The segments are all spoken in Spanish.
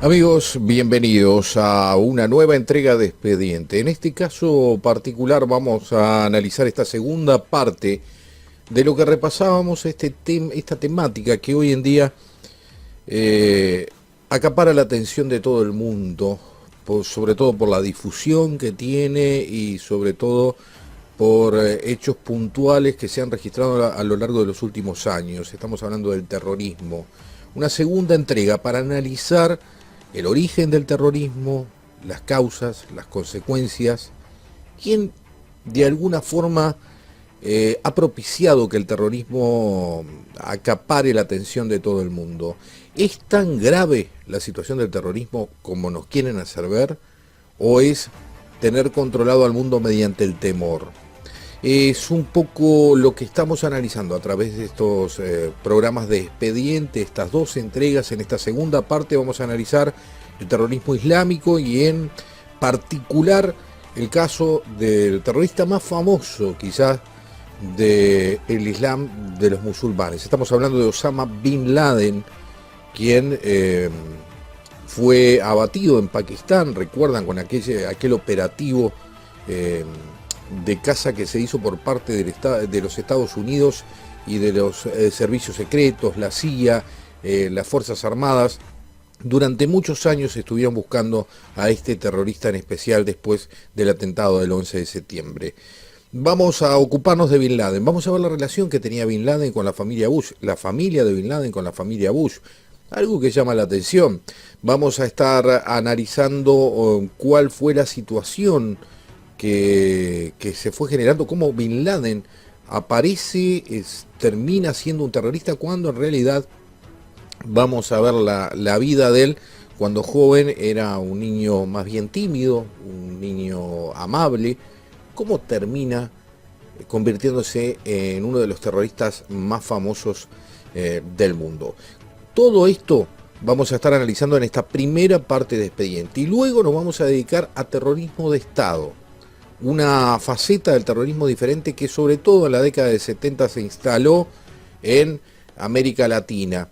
Amigos, bienvenidos a una nueva entrega de Expediente. En este caso particular vamos a analizar esta segunda parte de lo que repasábamos, esta temática que hoy en día acapara la atención de todo el mundo, sobre todo por la difusión que tiene y sobre todo por hechos puntuales que se han registrado a lo largo de los últimos años. Estamos hablando del terrorismo. Una segunda entrega para analizar el origen del terrorismo, las causas, las consecuencias, quién de alguna forma ha propiciado que el terrorismo acapare la atención de todo el mundo. ¿Es tan grave la situación del terrorismo como nos quieren hacer ver? ¿O es tener controlado al mundo mediante el temor? Es un poco lo que estamos analizando a través de estos programas de Expediente, estas dos entregas. En esta segunda parte vamos a analizar el terrorismo islámico y en particular el caso del terrorista más famoso quizás del Islam de los musulmanes. Estamos hablando de Osama Bin Laden, quien fue abatido en Pakistán, recuerdan, con aquel operativo de caza que se hizo por parte de los Estados Unidos y de los servicios secretos, la CIA, las Fuerzas Armadas. Durante muchos años estuvieron buscando a este terrorista en especial después del atentado del 11 de septiembre. Vamos a ocuparnos de Bin Laden, vamos a ver la relación que tenía Bin Laden con la familia Bush, la familia de Bin Laden con la familia Bush. Algo que llama la atención. Vamos a estar analizando cuál fue la situación que se fue generando, cómo Bin Laden aparece, termina siendo un terrorista, cuando en realidad vamos a ver la vida de él. Cuando joven era un niño más bien tímido, un niño amable, cómo termina convirtiéndose en uno de los terroristas más famosos del mundo. Todo esto vamos a estar analizando en esta primera parte de Expediente y luego nos vamos a dedicar a terrorismo de Estado, una faceta del terrorismo diferente que sobre todo en la década de 70 se instaló en América Latina.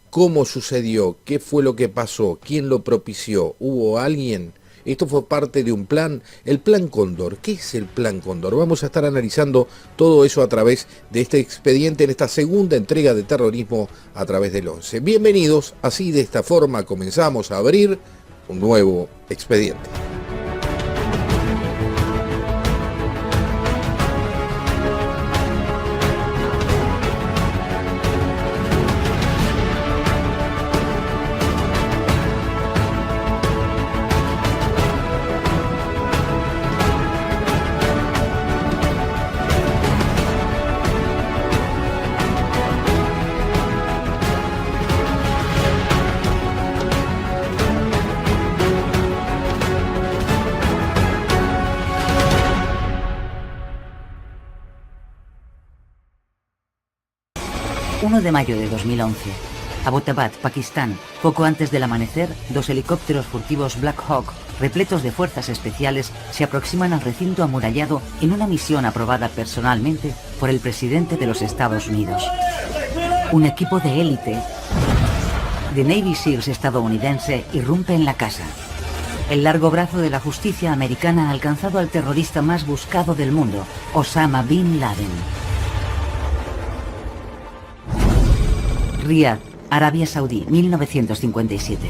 ¿Cómo sucedió? ¿Qué fue lo que pasó? ¿Quién lo propició? ¿Hubo alguien? Esto fue parte de un plan, el Plan Cóndor. ¿Qué es el Plan Cóndor? Vamos a estar analizando todo eso a través de este expediente en esta segunda entrega de terrorismo a través del 11. Bienvenidos, así de esta forma comenzamos a abrir un nuevo expediente. De mayo de 2011, Abbottabad, Pakistán. Poco antes del amanecer, dos helicópteros furtivos Black Hawk, repletos de fuerzas especiales, se aproximan al recinto amurallado en una misión aprobada personalmente por el presidente de los Estados Unidos. Un equipo de élite de Navy SEALs estadounidense irrumpe en la casa. El largo brazo de la justicia americana ha alcanzado al terrorista más buscado del mundo, Osama Bin Laden. Riad, Arabia Saudí, 1957.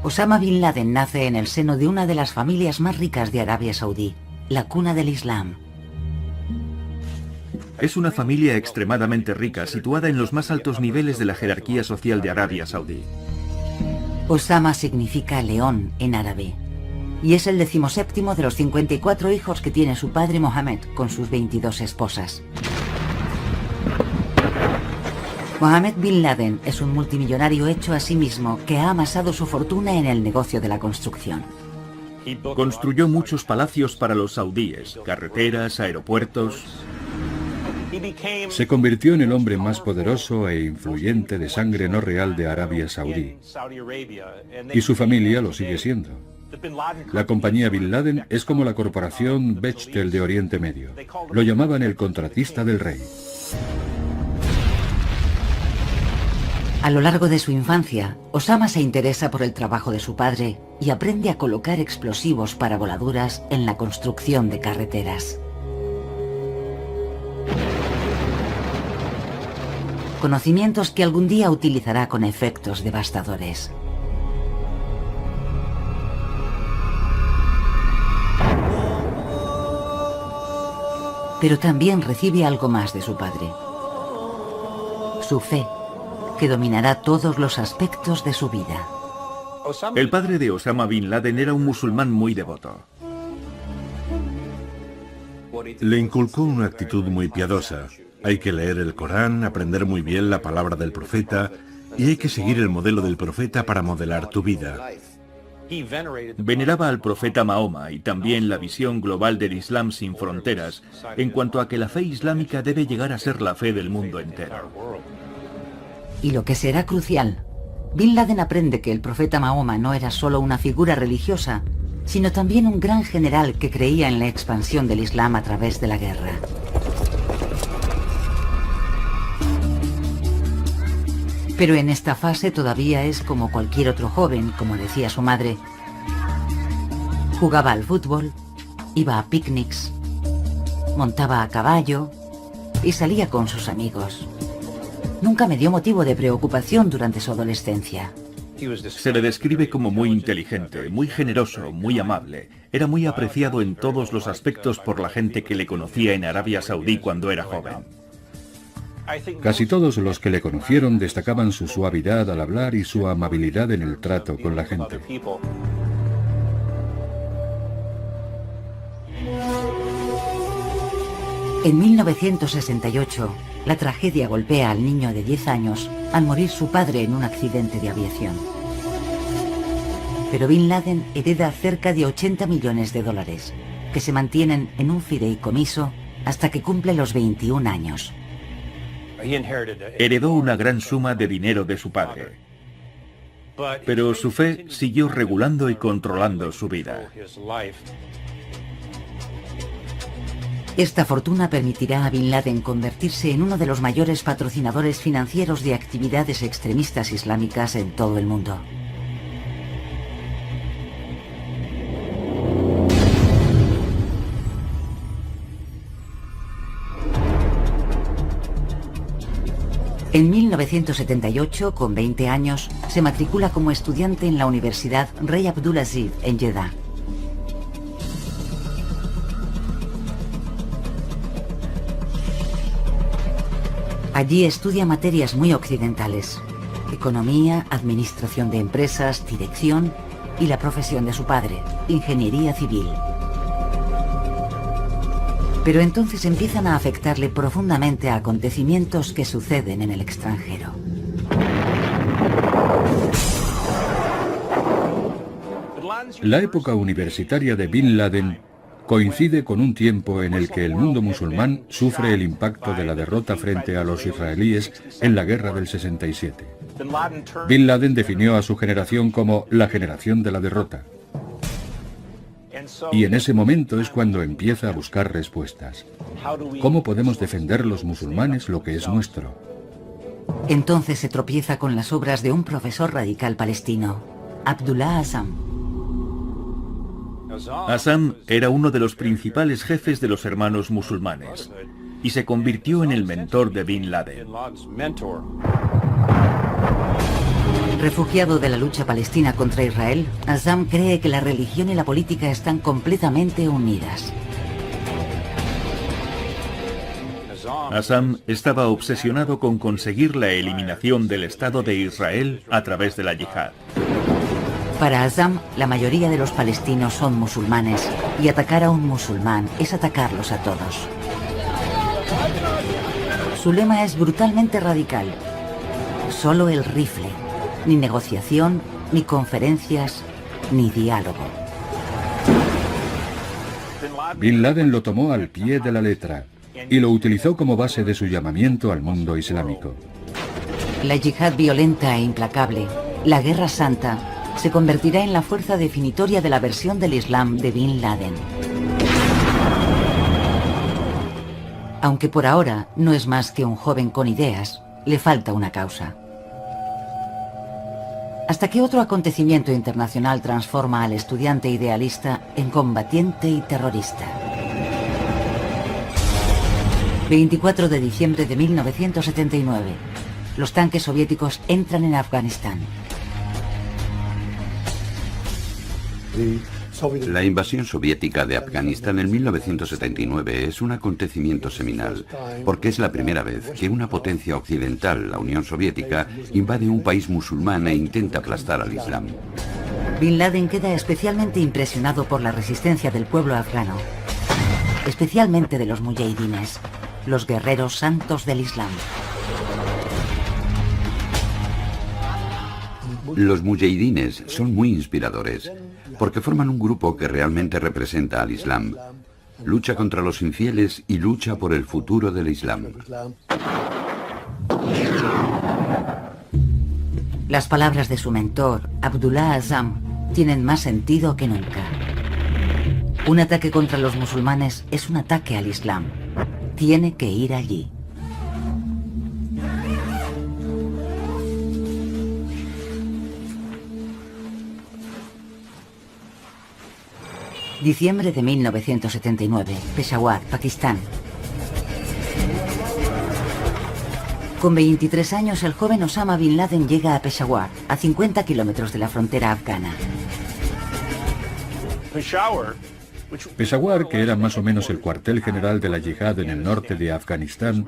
Osama Bin Laden nace en el seno de una de las familias más ricas de Arabia Saudí, la cuna del Islam. Es una familia extremadamente rica, situada en los más altos niveles de la jerarquía social de Arabia Saudí. Osama significa león en árabe, y es el 17º de los 54 hijos que tiene su padre Mohammed con sus 22 esposas. Mohammed Bin Laden es un multimillonario hecho a sí mismo que ha amasado su fortuna en el negocio de la construcción. Construyó muchos palacios para los saudíes, carreteras, aeropuertos. Se convirtió en el hombre más poderoso e influyente de sangre no real de Arabia Saudí. Y su familia lo sigue siendo. La compañía Bin Laden es como la corporación Bechtel de Oriente Medio. Lo llamaban el contratista del rey. A lo largo de su infancia, Osama se interesa por el trabajo de su padre y aprende a colocar explosivos para voladuras en la construcción de carreteras. Conocimientos que algún día utilizará con efectos devastadores. Pero también recibe algo más de su padre: su fe, que dominará todos los aspectos de su vida. El padre de Osama Bin Laden era un musulmán muy devoto. Le inculcó una actitud muy piadosa. Hay que leer el Corán, aprender muy bien la palabra del profeta, y hay que seguir el modelo del profeta para modelar tu vida. Veneraba al profeta Mahoma y también la visión global del Islam sin fronteras, en cuanto a que la fe islámica debe llegar a ser la fe del mundo entero. Y lo que será crucial, Bin Laden aprende que el profeta Mahoma no era solo una figura religiosa, sino también un gran general que creía en la expansión del Islam a través de la guerra. Pero en esta fase todavía es como cualquier otro joven, como decía su madre. Jugaba al fútbol, iba a picnics, montaba a caballo y salía con sus amigos. Nunca me dio motivo de preocupación durante su adolescencia. Se le describe como muy inteligente, muy generoso, muy amable. Era muy apreciado en todos los aspectos por la gente que le conocía en Arabia Saudí cuando era joven. Casi todos los que le conocieron destacaban su suavidad al hablar y su amabilidad en el trato con la gente. En 1968, la tragedia golpea al niño de 10 años al morir su padre en un accidente de aviación. Pero Bin Laden hereda cerca de 80 millones de dólares, que se mantienen en un fideicomiso hasta que cumple los 21 años. Heredó una gran suma de dinero de su padre, pero su fe siguió regulando y controlando su vida. Esta fortuna permitirá a Bin Laden convertirse en uno de los mayores patrocinadores financieros de actividades extremistas islámicas en todo el mundo. En 1978, con 20 años, se matricula como estudiante en la Universidad Rey Abdulaziz en Jeddah. Allí estudia materias muy occidentales: economía, administración de empresas, dirección y la profesión de su padre, ingeniería civil. Pero entonces empiezan a afectarle profundamente a acontecimientos que suceden en el extranjero. La época universitaria de Bin Laden coincide con un tiempo en el que el mundo musulmán sufre el impacto de la derrota frente a los israelíes en la guerra del 67. Bin Laden definió a su generación como la generación de la derrota. Y en ese momento es cuando empieza a buscar respuestas. ¿Cómo podemos defender los musulmanes lo que es nuestro? Entonces se tropieza con las obras de un profesor radical palestino, Abdullah Azzam. Azzam era uno de los principales jefes de los hermanos musulmanes y se convirtió en el mentor de Bin Laden. Refugiado de la lucha palestina contra Israel, Azzam cree que la religión y la política están completamente unidas. Azzam estaba obsesionado con conseguir la eliminación del Estado de Israel a través de la yihad. Para Azzam, la mayoría de los palestinos son musulmanes y atacar a un musulmán es atacarlos a todos. Su lema es brutalmente radical: solo el rifle. Ni negociación, ni conferencias, ni diálogo. Bin Laden lo tomó al pie de la letra y lo utilizó como base de su llamamiento al mundo islámico. La yihad violenta e implacable, la guerra santa, se convertirá en la fuerza definitoria de la versión del Islam de Bin Laden. Aunque por ahora no es más que un joven con ideas, le falta una causa. hasta que otro acontecimiento internacional transforma al estudiante idealista en combatiente y terrorista. 24 de diciembre de 1979. Los tanques soviéticos entran en Afganistán. La invasión soviética de Afganistán en 1979 es un acontecimiento seminal, porque es la primera vez que una potencia occidental, la Unión Soviética, invade un país musulmán e intenta aplastar al Islam. Bin Laden queda especialmente impresionado por la resistencia del pueblo afgano, especialmente de los mujahidines, los guerreros santos del Islam. Los mujahidines son muy inspiradores, porque forman un grupo que realmente representa al Islam. Lucha contra los infieles y lucha por el futuro del Islam. Las palabras de su mentor, Abdullah Azam, tienen más sentido que nunca. Un ataque contra los musulmanes es un ataque al Islam. Tiene que ir allí. Diciembre de 1979, Peshawar, Pakistán. Con 23 años, el joven Osama Bin Laden llega a Peshawar, a 50 kilómetros de la frontera afgana. Peshawar, que era más o menos el cuartel general de la yihad en el norte de Afganistán,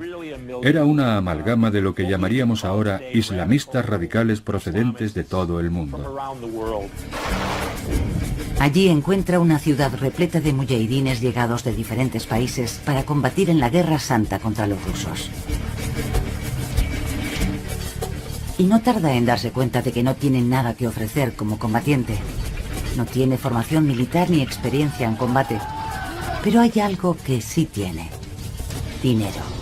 era una amalgama de lo que llamaríamos ahora islamistas radicales procedentes de todo el mundo. Allí encuentra una ciudad repleta de mujahidines llegados de diferentes países para combatir en la Guerra Santa contra los rusos. Y no tarda en darse cuenta de que no tiene nada que ofrecer como combatiente. No tiene formación militar ni experiencia en combate. Pero hay algo que sí tiene: dinero.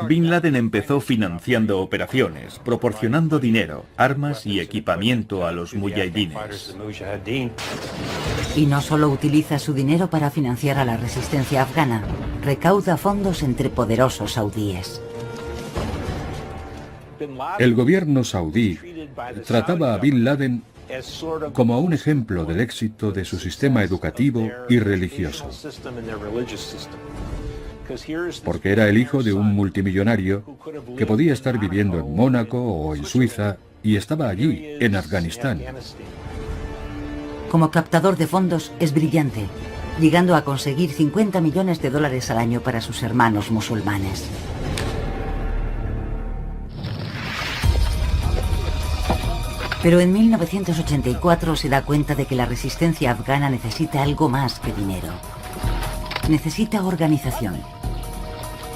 Bin Laden empezó financiando operaciones, proporcionando dinero, armas y equipamiento a los mujahidines. Y no solo utiliza su dinero para financiar a la resistencia afgana, recauda fondos entre poderosos saudíes. El gobierno saudí trataba a Bin Laden como un ejemplo del éxito de su sistema educativo y religioso, porque era el hijo de un multimillonario que podía estar viviendo en Mónaco o en Suiza y estaba allí, en Afganistán. Como captador de fondos es brillante, llegando a conseguir 50 millones de dólares al año para sus hermanos musulmanes. Pero en 1984 se da cuenta de que la resistencia afgana necesita algo más que dinero. Necesita organización.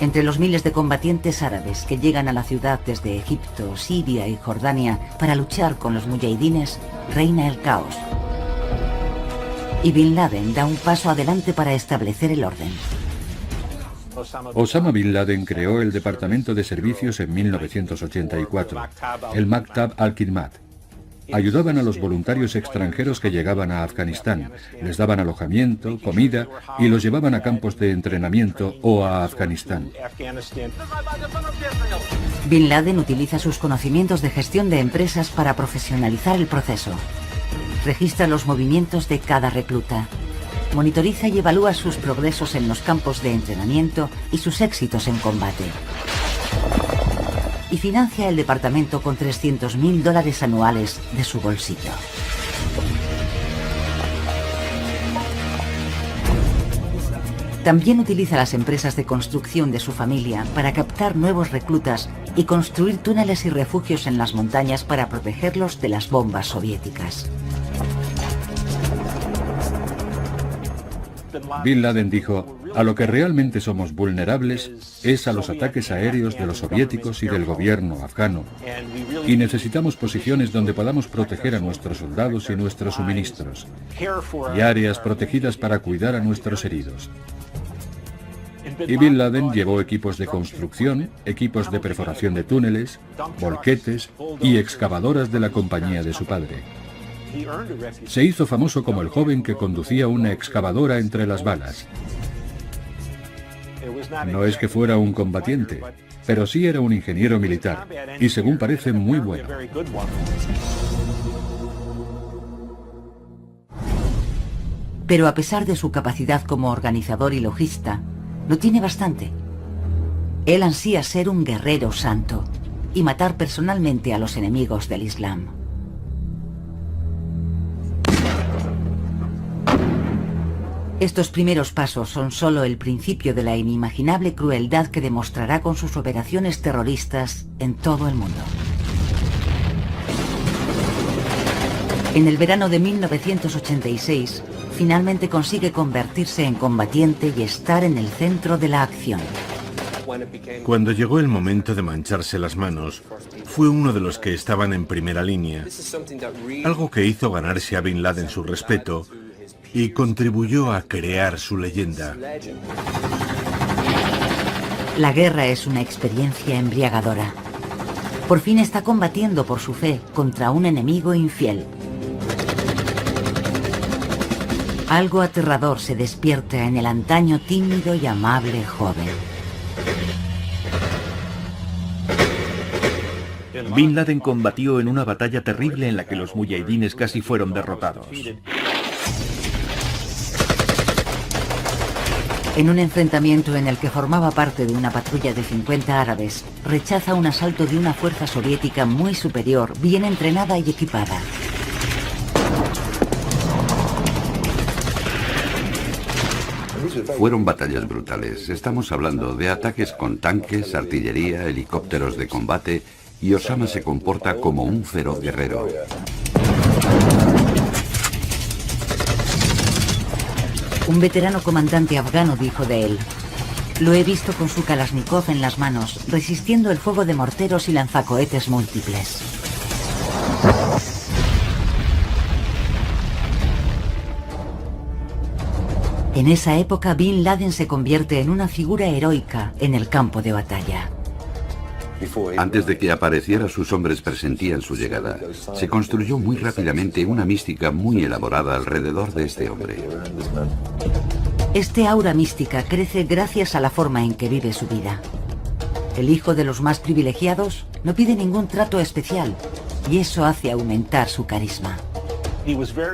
Entre los miles de combatientes árabes que llegan a la ciudad desde Egipto, Siria y Jordania para luchar con los mujahidines, reina el caos. Y Bin Laden da un paso adelante para establecer el orden. Osama Bin Laden creó el Departamento de Servicios en 1984, el Maktab al-Khidmat. Ayudaban a los voluntarios extranjeros que llegaban a Afganistán, les daban alojamiento, comida y los llevaban a campos de entrenamiento o a Afganistán. Bin Laden utiliza sus conocimientos de gestión de empresas para profesionalizar el proceso. Registra los movimientos de cada recluta. Monitoriza y evalúa sus progresos en los campos de entrenamiento y sus éxitos en combate. Y financia el departamento con $300.000 anuales de su bolsillo. También utiliza las empresas de construcción de su familia para captar nuevos reclutas y construir túneles y refugios en las montañas para protegerlos de las bombas soviéticas. Bin Laden dijo: a lo que realmente somos vulnerables es a los ataques aéreos de los soviéticos y del gobierno afgano. Y necesitamos posiciones donde podamos proteger a nuestros soldados y nuestros suministros. Y áreas protegidas para cuidar a nuestros heridos. Y Bin Laden llevó equipos de construcción, equipos de perforación de túneles, volquetes y excavadoras de la compañía de su padre. Se hizo famoso como el joven que conducía una excavadora entre las balas. No es que fuera un combatiente, pero sí era un ingeniero militar, y según parece muy bueno. Pero a pesar de su capacidad como organizador y logista, no tiene bastante. Él ansía ser un guerrero santo y matar personalmente a los enemigos del Islam. Estos primeros pasos son solo el principio de la inimaginable crueldad que demostrará con sus operaciones terroristas en todo el mundo. En el verano de 1986, finalmente consigue convertirse en combatiente y estar en el centro de la acción. Cuando llegó el momento de mancharse las manos, fue uno de los que estaban en primera línea, algo que hizo ganarse a Bin Laden su respeto y contribuyó a crear su leyenda. La guerra es una experiencia embriagadora. Por fin está combatiendo por su fe contra un enemigo infiel. Algo aterrador se despierta en el antaño tímido y amable joven. Bin Laden combatió en una batalla terrible en la que los muyahidines casi fueron derrotados. En un enfrentamiento en el que formaba parte de una patrulla de 50 árabes, rechaza un asalto de una fuerza soviética muy superior, bien entrenada y equipada. Fueron batallas brutales. Estamos hablando de ataques con tanques, artillería, helicópteros de combate, y Osama se comporta como un feroz guerrero. Un veterano comandante afgano dijo de él: "Lo he visto con su Kalashnikov en las manos, resistiendo el fuego de morteros y lanzacohetes múltiples". En esa época, Bin Laden se convierte en una figura heroica en el campo de batalla. Antes de que apareciera, sus hombres presentían su llegada. Se construyó muy rápidamente una mística muy elaborada alrededor de este hombre. Este aura mística crece gracias a la forma en que vive su vida. El hijo de los más privilegiados no pide ningún trato especial, y eso hace aumentar su carisma.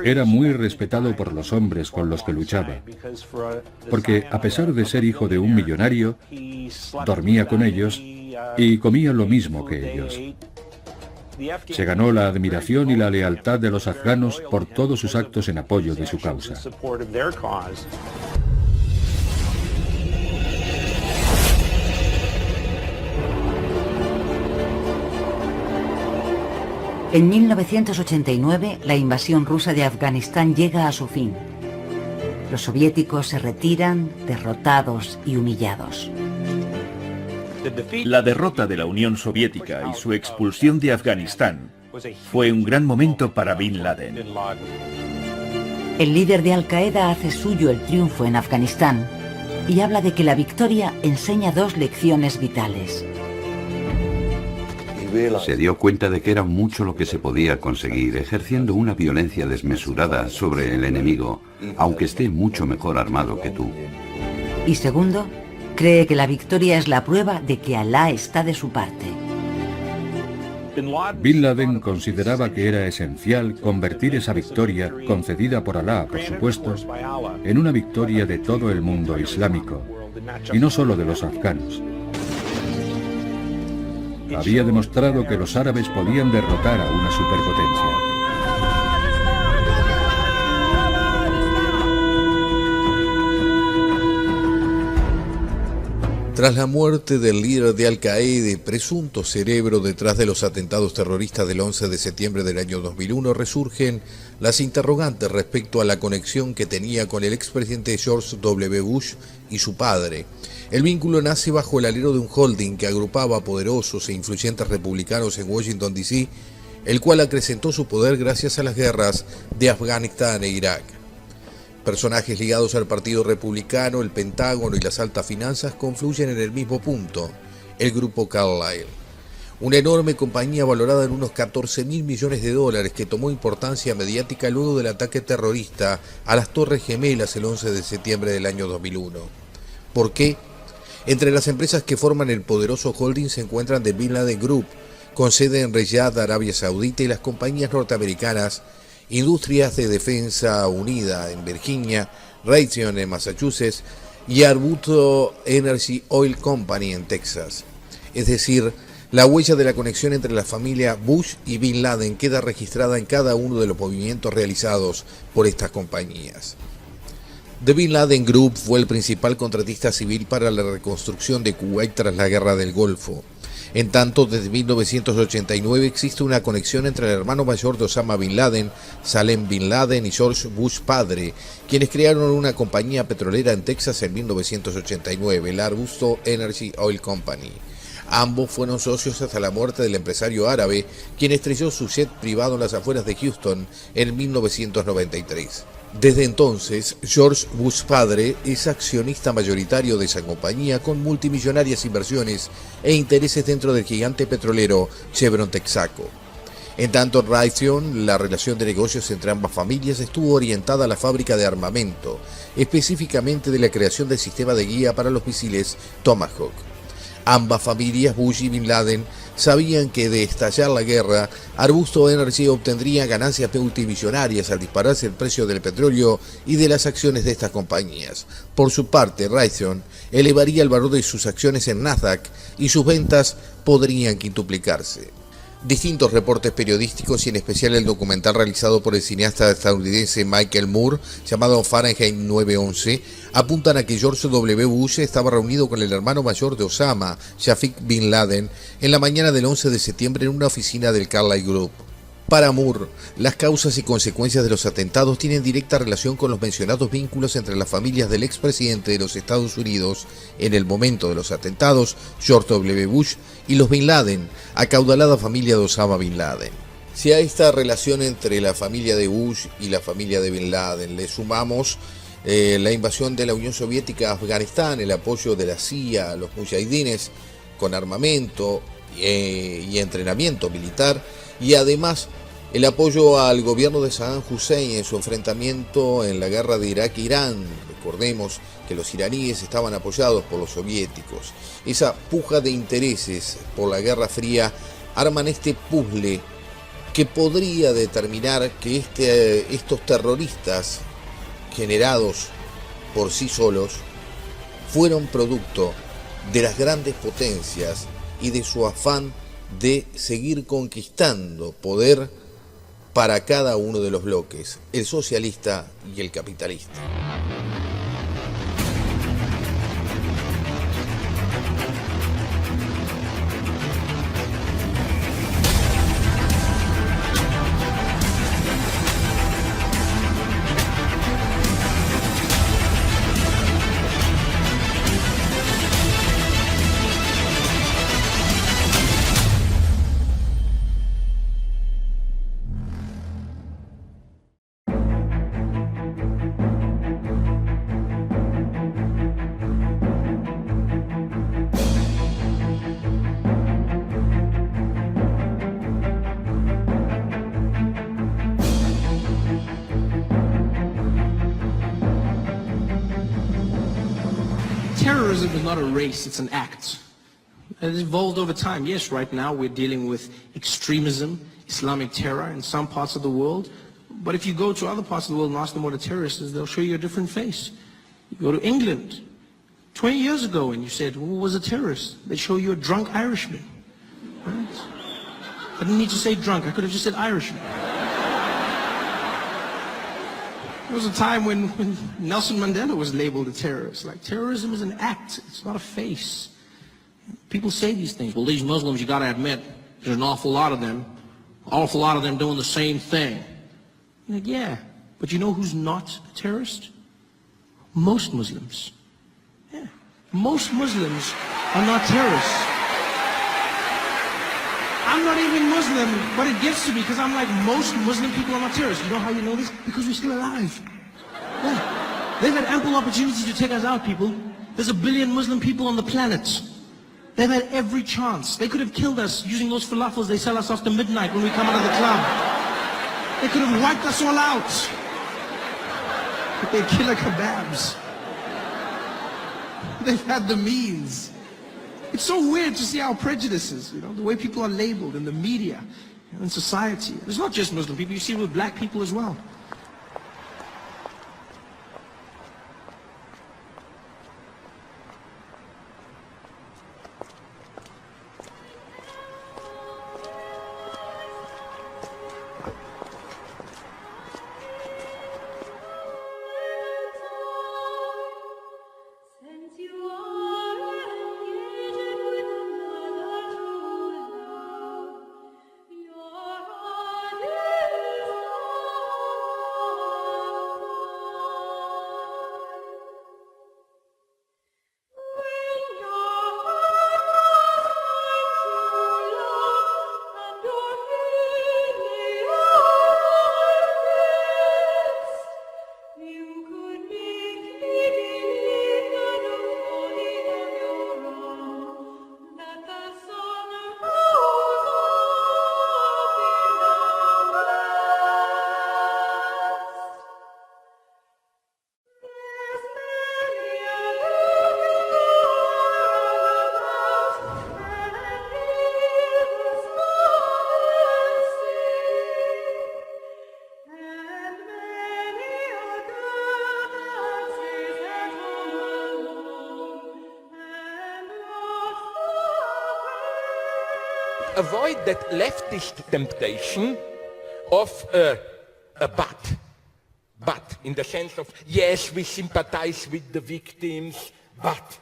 Era muy respetado por los hombres con los que luchaba, porque a pesar de ser hijo de un millonario, dormía con ellos y comía lo mismo que ellos. Se ganó la admiración y la lealtad de los afganos por todos sus actos en apoyo de su causa. En 1989, la invasión rusa de Afganistán llega a su fin. Los soviéticos se retiran, derrotados y humillados. La derrota de la Unión Soviética y su expulsión de Afganistán fue un gran momento para Bin Laden. El líder de Al-Qaeda hace suyo el triunfo en Afganistán y habla de que la victoria enseña dos lecciones vitales. Se dio cuenta de que era mucho lo que se podía conseguir ejerciendo una violencia desmesurada sobre el enemigo, aunque esté mucho mejor armado que tú. Y segundo, cree que la victoria es la prueba de que Alá está de su parte. Bin Laden consideraba que era esencial convertir esa victoria, concedida por Alá, por supuesto, en una victoria de todo el mundo islámico, y no solo de los afganos. Había demostrado que los árabes podían derrotar a una superpotencia. Tras la muerte del líder de Al-Qaeda, presunto cerebro detrás de los atentados terroristas del 11 de septiembre del año 2001, resurgen las interrogantes respecto a la conexión que tenía con el expresidente George W. Bush y su padre. El vínculo nace bajo el alero de un holding que agrupaba a poderosos e influyentes republicanos en Washington, D.C., el cual acrecentó su poder gracias a las guerras de Afganistán e Irak. Personajes ligados al Partido Republicano, el Pentágono y las altas finanzas confluyen en el mismo punto, el Grupo Carlyle. Una enorme compañía valorada en unos 14.000 millones de dólares que tomó importancia mediática luego del ataque terrorista a las Torres Gemelas el 11 de septiembre del año 2001. ¿Por qué? Entre las empresas que forman el poderoso holding se encuentran The Bin Laden Group, con sede en Riyadh, Arabia Saudita, y las compañías norteamericanas Industrias de Defensa Unida en Virginia, Raytheon en Massachusetts y Arbusto Energy Oil Company en Texas. Es decir, la huella de la conexión entre la familia Bush y Bin Laden queda registrada en cada uno de los movimientos realizados por estas compañías. The Bin Laden Group fue el principal contratista civil para la reconstrucción de Kuwait tras la Guerra del Golfo. En tanto, desde 1989 existe una conexión entre el hermano mayor de Osama Bin Laden, Salem Bin Laden, y George Bush padre, quienes crearon una compañía petrolera en Texas en 1989, la Arbusto Energy Oil Company. Ambos fueron socios hasta la muerte del empresario árabe, quien estrelló su jet privado en las afueras de Houston en 1993. Desde entonces, George Bush padre es accionista mayoritario de esa compañía, con multimillonarias inversiones e intereses dentro del gigante petrolero Chevron Texaco. En tanto, en Raytheon, la relación de negocios entre ambas familias estuvo orientada a la fábrica de armamento, específicamente de la creación del sistema de guía para los misiles Tomahawk. Ambas familias, Bush y Bin Laden, sabían que de estallar la guerra, Arbusto Energy obtendría ganancias multimillonarias al dispararse el precio del petróleo y de las acciones de estas compañías. Por su parte, Raytheon elevaría el valor de sus acciones en Nasdaq y sus ventas podrían quintuplicarse. Distintos reportes periodísticos, y en especial el documental realizado por el cineasta estadounidense Michael Moore, llamado Fahrenheit 9/11, apuntan a que George W. Bush estaba reunido con el hermano mayor de Osama, Shafiq Bin Laden, en la mañana del 11 de septiembre en una oficina del Carlyle Group. Para Moore, las causas y consecuencias de los atentados tienen directa relación con los mencionados vínculos entre las familias del expresidente de los Estados Unidos en el momento de los atentados, George W. Bush, y los Bin Laden, acaudalada familia de Osama Bin Laden. Si a esta relación entre la familia de Bush y la familia de Bin Laden le sumamos la invasión de la Unión Soviética a Afganistán, el apoyo de la CIA a los mujahidines con armamento y entrenamiento militar, y además el apoyo al gobierno de Saddam Hussein en su enfrentamiento en la guerra de Irak e Irán. Recordemos que los iraníes estaban apoyados por los soviéticos. Esa puja de intereses por la Guerra Fría arman este puzzle que podría determinar que estos terroristas generados por sí solos fueron producto de las grandes potencias y de su afán de seguir conquistando poder para cada uno de los bloques, el socialista y el capitalista. Terrorism is not a race, it's an act. It has evolved over time. Yes, right now we're dealing with extremism, Islamic terror in some parts of the world. But if you go to other parts of the world and ask them what a terrorist is, they'll show you a different face. You go to England 20 years ago and you said, who was a terrorist? They'd show you a drunk Irishman. Right? I didn't need to say drunk, I could have just said Irishman. There was a time when Nelson Mandela was labeled a terrorist. Like, terrorism is an act, it's not a face. People say these things. Well, these Muslims, you gotta admit, there's an awful lot of them doing the same thing. I'm like, yeah, but you know who's not a terrorist? Most Muslims. Yeah, most Muslims are not terrorists. I'm not even Muslim, but it gets to me because I'm like, most Muslim people are not terrorists. You know how you know this? Because we're still alive. Yeah. They've had ample opportunity to take us out, people. There's 1 billion Muslim people on the planet. They've had every chance. They could have killed us using those falafels they sell us after midnight when we come out of the club. They could have wiped us all out. But they're killer kebabs. they've had the means. It's so weird to see our prejudices, you know, the way people are labeled in the media, you know, in society. It's not just Muslim people, you see it with black people as well. Avoid that leftist temptation of a but, in the sense of, yes, we sympathize with the victims, but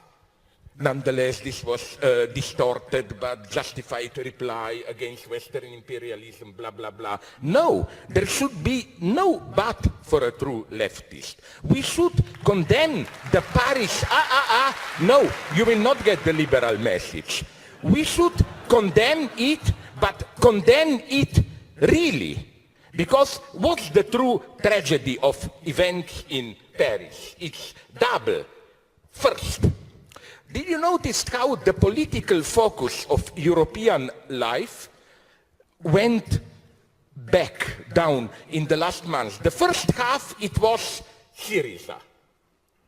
nonetheless this was distorted but justified reply against Western imperialism, blah, blah, blah. No, there should be no but for a true leftist. We should condemn the Paris, no, you will not get the liberal message. We should condemn it, but condemn it really. Because what's the true tragedy of events in Paris? It's double. First, did you notice how the political focus of European life went back down in the last months? The first half, it was Syriza.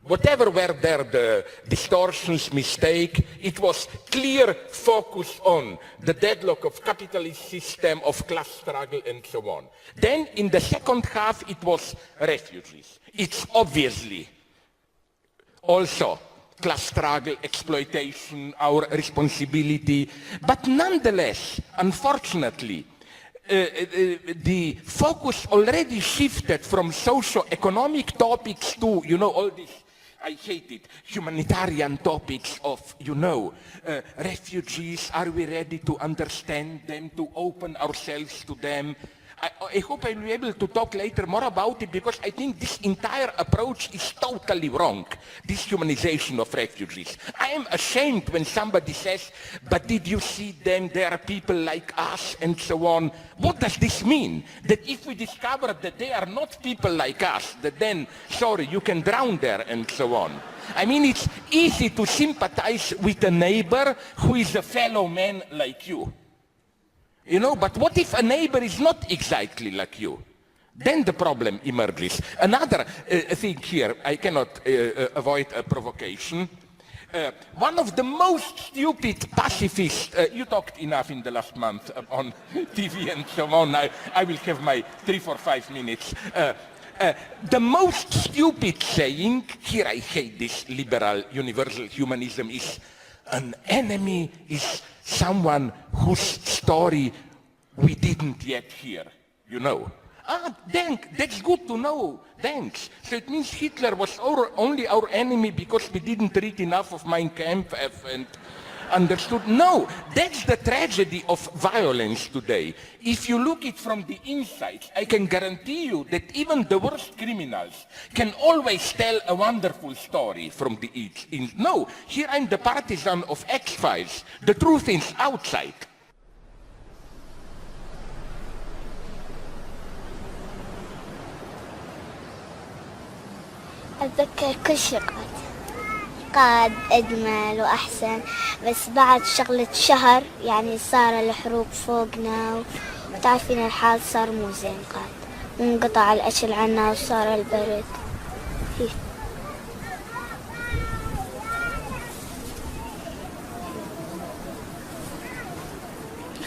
Whatever were there the distortions, mistake, it was clear focus on the deadlock of capitalist system, of class struggle, and so on. Then in the second half, it was refugees. It's obviously also class struggle, exploitation, our responsibility. But nonetheless, unfortunately, the focus already shifted from socio-economic topics to, you know, all this, I hate it, humanitarian topics of, you know, refugees, are we ready to understand them, to open ourselves to them? I hope I'll be able to talk later more about it, because I think this entire approach is totally wrong, this humanization of refugees. I am ashamed when somebody says, but did you see them, they are people like us, and so on. What does this mean? That if we discover that they are not people like us, that then, sorry, you can drown there, and so on. I mean, it's easy to sympathize with a neighbor who is a fellow man like you. You know, but what if a neighbor is not exactly like you? Then the problem emerges. Another thing here, I cannot avoid a provocation. One of the most stupid pacifists, you talked enough in the last month on TV and so on, I will have my 3, 4, 5 minutes. The most stupid saying, here I hate this liberal universal humanism, is an enemy is someone whose story we didn't yet hear, you know. That's good to know, thanks. So it means Hitler was only our enemy because we didn't read enough of Mein Kampf and understood. No, that's the tragedy of violence today. If you look it from the inside, I can guarantee you that even the worst criminals can always tell a wonderful story from the inside. No, here I'm the partisan of X-Files. The truth is outside. أتذكر كل شيء قاد أجمل وأحسن، بس بعد شغلة شهر يعني صار الحروب فوقنا وتعرفين الحال صار مو زين قاد، وانقطع الأكل عنا وصار البرد.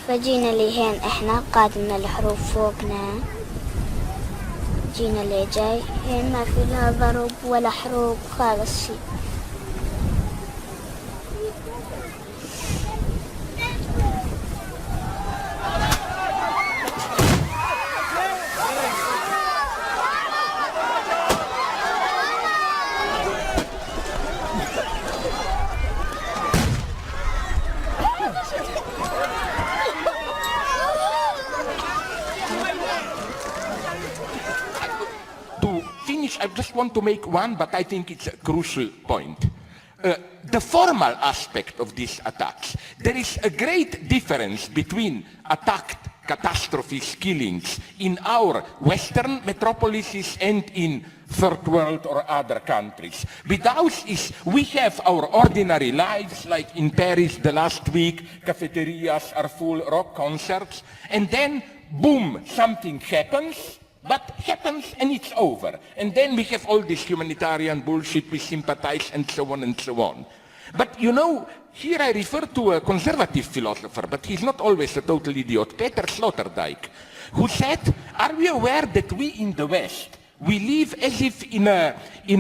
فجينا لهين احنا قادمنا الحروب فوقنا، جينا اللي جاي هين ما في لا ضرب ولا حروب خالص شيء. I just want to make one, but I think it's a crucial point. The formal aspect of these attacks. There is a great difference between attacked catastrophes, killings in our Western metropolises and in third world or other countries. With ours is we have our ordinary lives, like in Paris the last week, cafeterias are full, rock concerts, and then boom, something happens, but happens and it's over. And then we have all this humanitarian bullshit, we sympathize and so on and so on. But you know, here I refer to a conservative philosopher, but he's not always a total idiot, Peter Sloterdijk, who said, are we aware that we in the West, we live as if in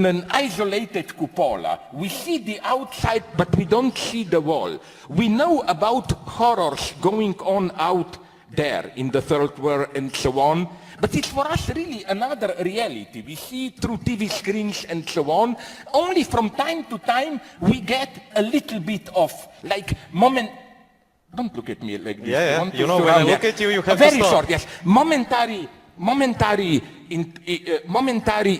an isolated cupola. We see the outside, but we don't see the wall. We know about horrors going on out there in the third world and so on, but it's for us really another reality. We see it through TV screens and so on. Only from time to time we get a little bit of like moment. Don't look at me like this. Yeah. You know, when I look at you, you have to very stop. short, yes. Momentary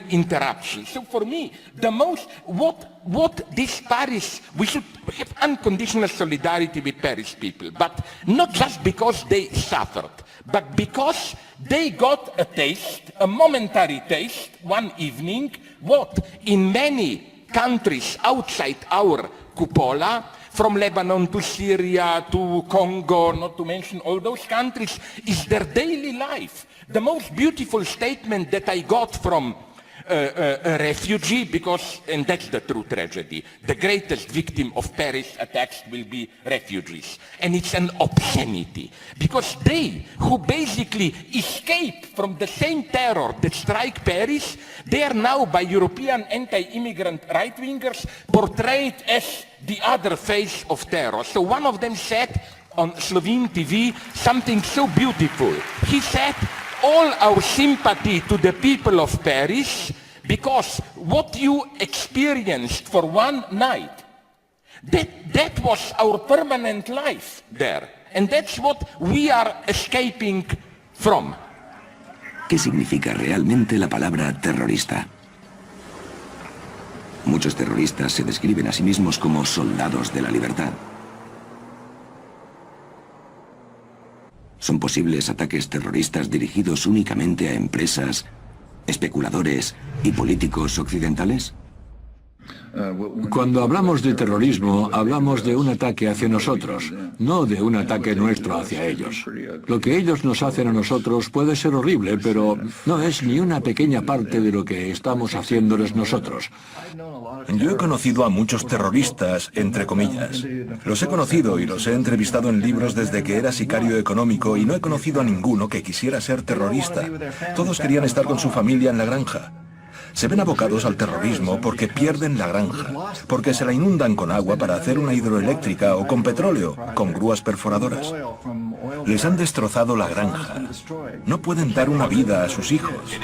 interruption. So for me, the most, what this Paris, we should have unconditional solidarity with Paris people, but not just because they suffered, but because they got a taste, a momentary taste, one evening, what in many countries outside our cupola, from Lebanon to Syria to Congo, not to mention all those countries, is their daily life. The most beautiful statement that I got from a refugee, because, and that's the true tragedy, the greatest victim of Paris attacks will be refugees. And it's an obscenity, because they who basically escape from the same terror that strike Paris, they are now by European anti-immigrant right-wingers portrayed as the other face of terror. So one of them said on Slovene TV something so beautiful. He said, all our sympathy to the people of Paris, because what you experienced for one night, that was our permanent life there. And that's what we are escaping from. ¿Qué significa realmente la palabra terrorista? Muchos terroristas se describen a sí mismos como soldados de la libertad. ¿Son posibles ataques terroristas dirigidos únicamente a empresas, especuladores y políticos occidentales? Cuando hablamos de terrorismo, hablamos de un ataque hacia nosotros, no de un ataque nuestro hacia ellos. Lo que ellos nos hacen a nosotros puede ser horrible, pero no es ni una pequeña parte de lo que estamos haciéndoles nosotros. Yo he conocido a muchos terroristas, entre comillas. Los he conocido y los he entrevistado en libros desde que era sicario económico y no he conocido a ninguno que quisiera ser terrorista. Todos querían estar con su familia en la granja. Se ven abocados al terrorismo porque pierden la granja, porque se la inundan con agua para hacer una hidroeléctrica o con petróleo, con grúas perforadoras. Les han destrozado la granja. No pueden dar una vida a sus hijos.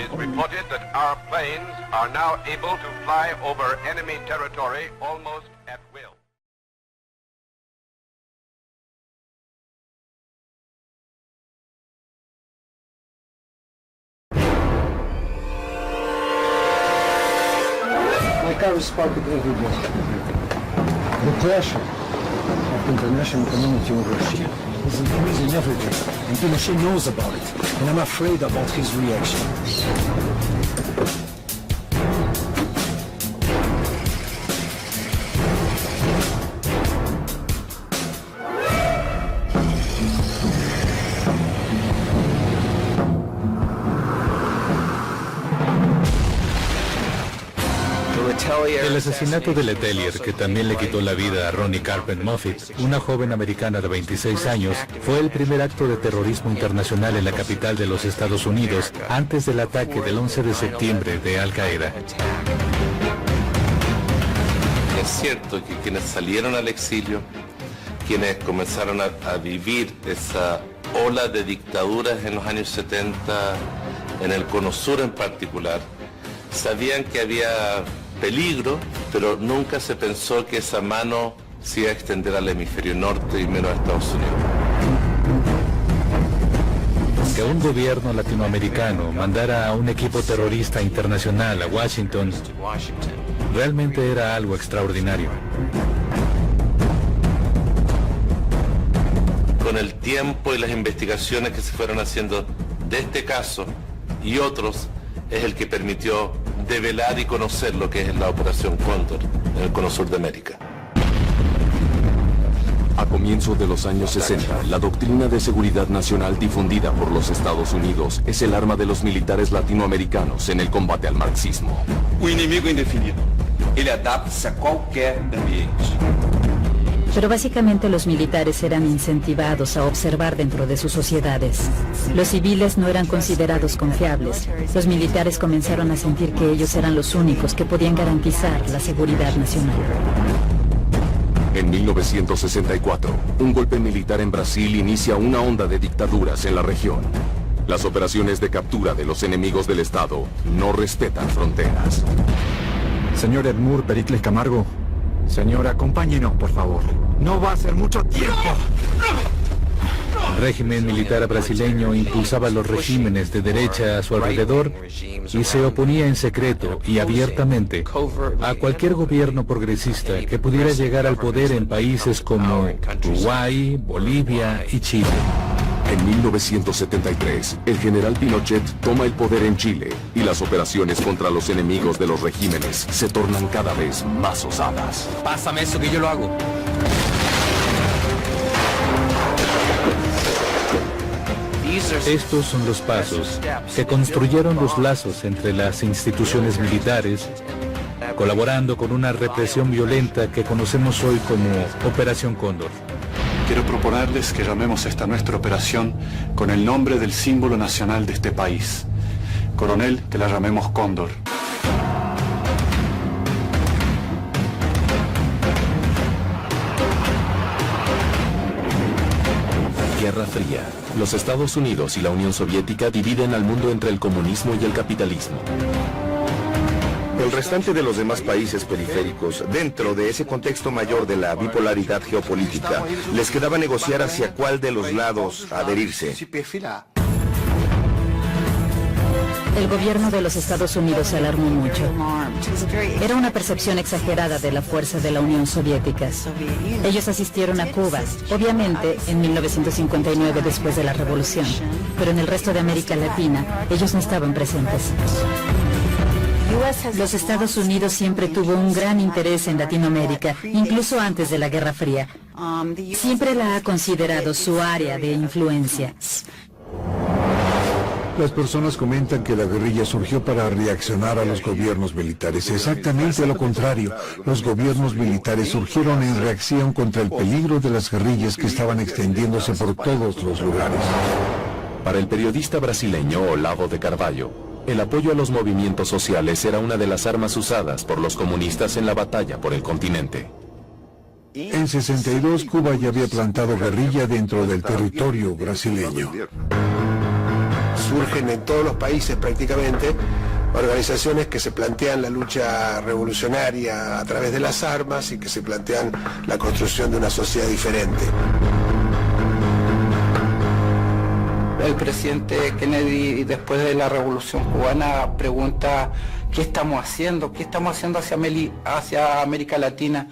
My car is parked every day. The pressure of the international community over Russia is increasing every day, and Pinochet knows about it, and I'm afraid about his reaction. El asesinato de Letelier, que también le quitó la vida a Ronnie Carpenter Moffitt, una joven americana de 26 años, fue el primer acto de terrorismo internacional en la capital de los Estados Unidos antes del ataque del 11 de septiembre de Al Qaeda. Es cierto que quienes salieron al exilio, quienes comenzaron a vivir esa ola de dictaduras en los años 70, en el Cono Sur en particular, sabían que había peligro, pero nunca se pensó que esa mano se iba a extender al hemisferio norte y menos a Estados Unidos. Que un gobierno latinoamericano mandara a un equipo terrorista internacional a Washington realmente era algo extraordinario. Con el tiempo y las investigaciones que se fueron haciendo de este caso y otros, es el que permitió develar y conocer lo que es la Operación Cóndor en el Cono Sur de América. A comienzos de los años 60, la doctrina de seguridad nacional difundida por los Estados Unidos es el arma de los militares latinoamericanos en el combate al marxismo. O inimigo indefinido. Ele adapta-se a qualquer ambiente. Pero básicamente los militares eran incentivados a observar dentro de sus sociedades. Los civiles no eran considerados confiables. Los militares comenzaron a sentir que ellos eran los únicos que podían garantizar la seguridad nacional. En 1964, un golpe militar en Brasil inicia una onda de dictaduras en la región. Las operaciones de captura de los enemigos del Estado no respetan fronteras. Señor Edmur Pericles Camargo, señor, acompáñenos, por favor. No va a ser mucho tiempo. El régimen militar brasileño impulsaba los regímenes de derecha a su alrededor y se oponía en secreto y abiertamente a cualquier gobierno progresista que pudiera llegar al poder en países como Uruguay, Bolivia y Chile. En 1973, el general Pinochet toma el poder en Chile y las operaciones contra los enemigos de los regímenes se tornan cada vez más osadas. Pásame eso que yo lo hago. Estos son los pasos que construyeron los lazos entre las instituciones militares, colaborando con una represión violenta que conocemos hoy como Operación Cóndor. Quiero proponerles que llamemos esta nuestra operación con el nombre del símbolo nacional de este país. Coronel, que la llamemos Cóndor. Guerra Fría. Los Estados Unidos y la Unión Soviética dividen al mundo entre el comunismo y el capitalismo. El restante de los demás países periféricos, dentro de ese contexto mayor de la bipolaridad geopolítica, les quedaba negociar hacia cuál de los lados adherirse. El gobierno de los Estados Unidos se alarmó mucho. Era una percepción exagerada de la fuerza de la Unión Soviética. Ellos asistieron a Cuba, obviamente en 1959 después de la revolución, pero en el resto de América Latina ellos no estaban presentes. Los Estados Unidos siempre tuvo un gran interés en Latinoamérica, incluso antes de la Guerra Fría. Siempre la ha considerado su área de influencia. Las personas comentan que la guerrilla surgió para reaccionar a los gobiernos militares. Exactamente lo contrario. Los gobiernos militares surgieron en reacción contra el peligro de las guerrillas que estaban extendiéndose por todos los lugares. Para el periodista brasileño Olavo de Carvalho, el apoyo a los movimientos sociales era una de las armas usadas por los comunistas en la batalla por el continente. En 62, Cuba ya había plantado guerrilla dentro del territorio brasileño. Surgen en todos los países prácticamente organizaciones que se plantean la lucha revolucionaria a través de las armas y que se plantean la construcción de una sociedad diferente. El presidente Kennedy, después de la Revolución Cubana, pregunta ¿qué estamos haciendo? ¿Qué estamos haciendo hacia América Latina?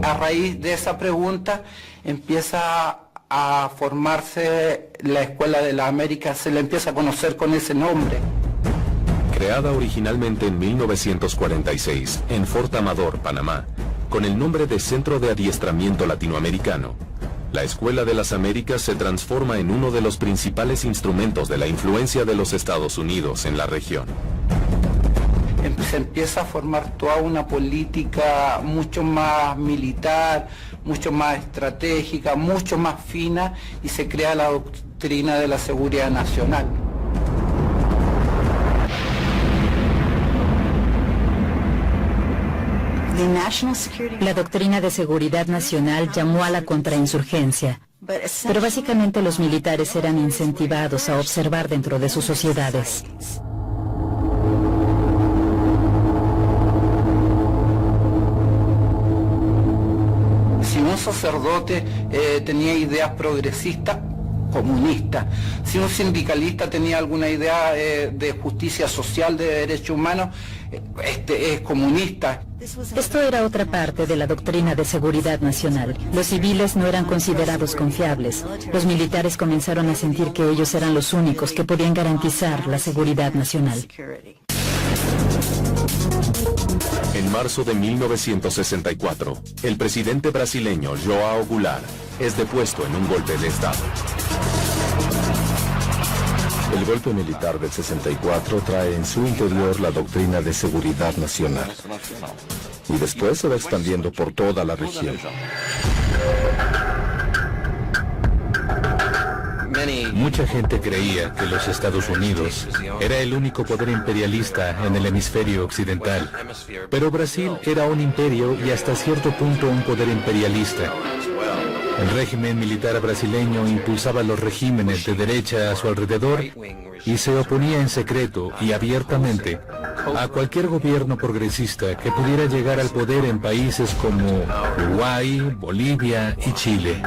A raíz de esa pregunta empieza a formarse la Escuela de la América, se le empieza a conocer con ese nombre. Creada originalmente en 1946 en Fort Amador, Panamá, con el nombre de Centro de Adiestramiento Latinoamericano, la Escuela de las Américas se transforma en uno de los principales instrumentos de la influencia de los Estados Unidos en la región. se empieza a formar toda una política mucho más militar, mucho más estratégica, mucho más fina, y se crea la doctrina de la seguridad nacional. La doctrina de seguridad nacional llamó a la contrainsurgencia, pero básicamente los militares eran incentivados a observar dentro de sus sociedades. Si un sacerdote tenía ideas progresistas, comunista. Si un sindicalista tenía alguna idea de justicia social, de derechos humanos, es comunista. Esto era otra parte de la doctrina de seguridad nacional. Los civiles no eran considerados confiables. Los militares comenzaron a sentir que ellos eran los únicos que podían garantizar la seguridad nacional. En marzo de 1964, el presidente brasileño João Goulart es depuesto en un golpe de Estado. El golpe militar del 64 trae en su interior la doctrina de seguridad nacional y después se va expandiendo por toda la región. Mucha gente creía que los Estados Unidos era el único poder imperialista en el hemisferio occidental, pero Brasil era un imperio y hasta cierto punto un poder imperialista. El régimen militar brasileño impulsaba los regímenes de derecha a su alrededor y se oponía en secreto y abiertamente a cualquier gobierno progresista que pudiera llegar al poder en países como Uruguay, Bolivia y Chile.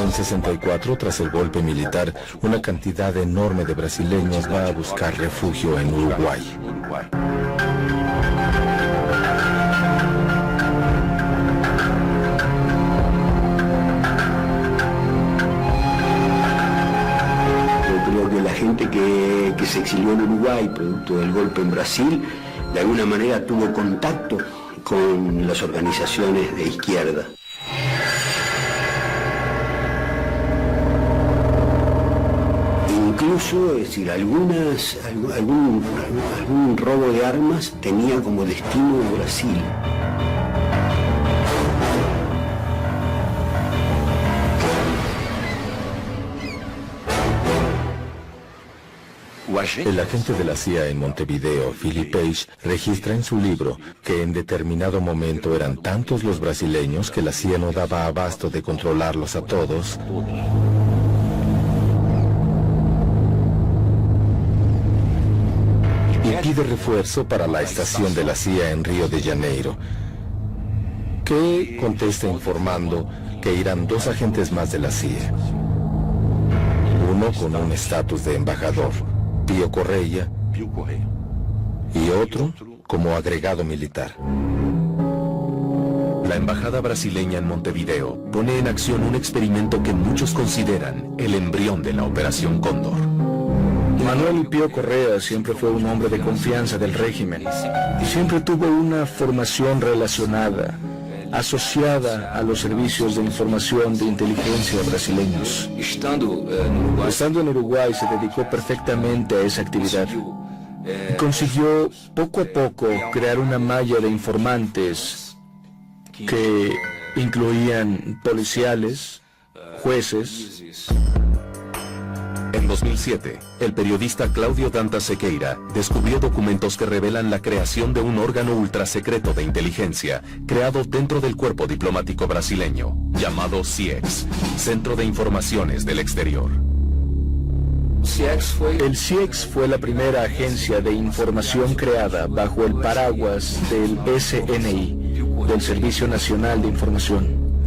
En 64, tras el golpe militar, una cantidad enorme de brasileños va a buscar refugio en Uruguay. La gente que se exilió en Uruguay producto del golpe en Brasil, de alguna manera tuvo contacto con las organizaciones de izquierda. Incluso, es decir, algún robo de armas tenía como destino Brasil. El agente de la CIA en Montevideo, Philip Page, registra en su libro que en determinado momento eran tantos los brasileños que la CIA no daba abasto de controlarlos a todos. Y pide refuerzo para la estación de la CIA en Río de Janeiro, que contesta informando que irán 2 agentes más de la CIA. Uno con un estatus de embajador, Pío Correia, y otro como agregado militar. La embajada brasileña en Montevideo pone en acción un experimento que muchos consideran el embrión de la Operación Cóndor. Manuel Pío Correa siempre fue un hombre de confianza del régimen y siempre tuvo una formación relacionada, asociada a los servicios de información de inteligencia brasileños. Estando en Uruguay se dedicó perfectamente a esa actividad y consiguió poco a poco crear una malla de informantes que incluían policiales, jueces. En 2007, el periodista Claudio Dantas Sequeira descubrió documentos que revelan la creación de un órgano ultrasecreto de inteligencia creado dentro del cuerpo diplomático brasileño, llamado CIEX, Centro de Informaciones del Exterior. El CIEX fue la primera agencia de información creada bajo el paraguas del SNI, del Servicio Nacional de Información.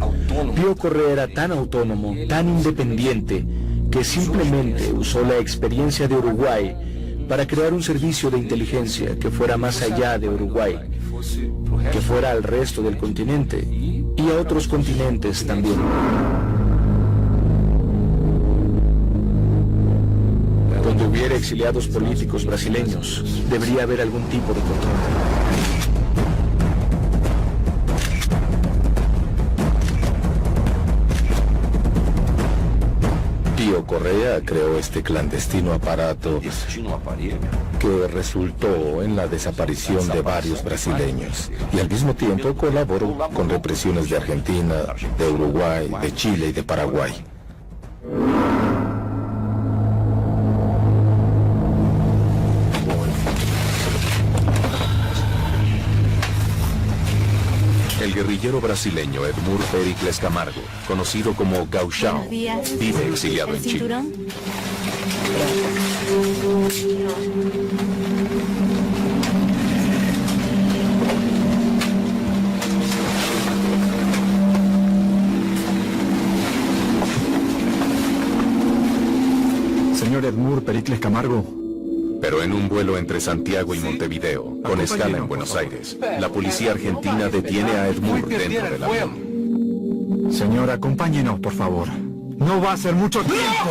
Pío Correa era tan autónomo, tan independiente, que simplemente usó la experiencia de Uruguay para crear un servicio de inteligencia que fuera más allá de Uruguay, que fuera al resto del continente y a otros continentes también. Donde hubiera exiliados políticos brasileños, debería haber algún tipo de control. Pío Correa creó este clandestino aparato que resultó en la desaparición de varios brasileños y al mismo tiempo colaboró con represiones de Argentina, de Uruguay, de Chile y de Paraguay. El guerrillero brasileño Edmur Pericles Camargo, conocido como Gauchão, vive exiliado en Chile. Señor Edmur Pericles Camargo. Pero en un vuelo entre Santiago y Montevideo, con escala en Buenos Aires, la policía argentina detiene a Edmur dentro del avión. Señor, acompáñenos, por favor. No va a ser mucho tiempo.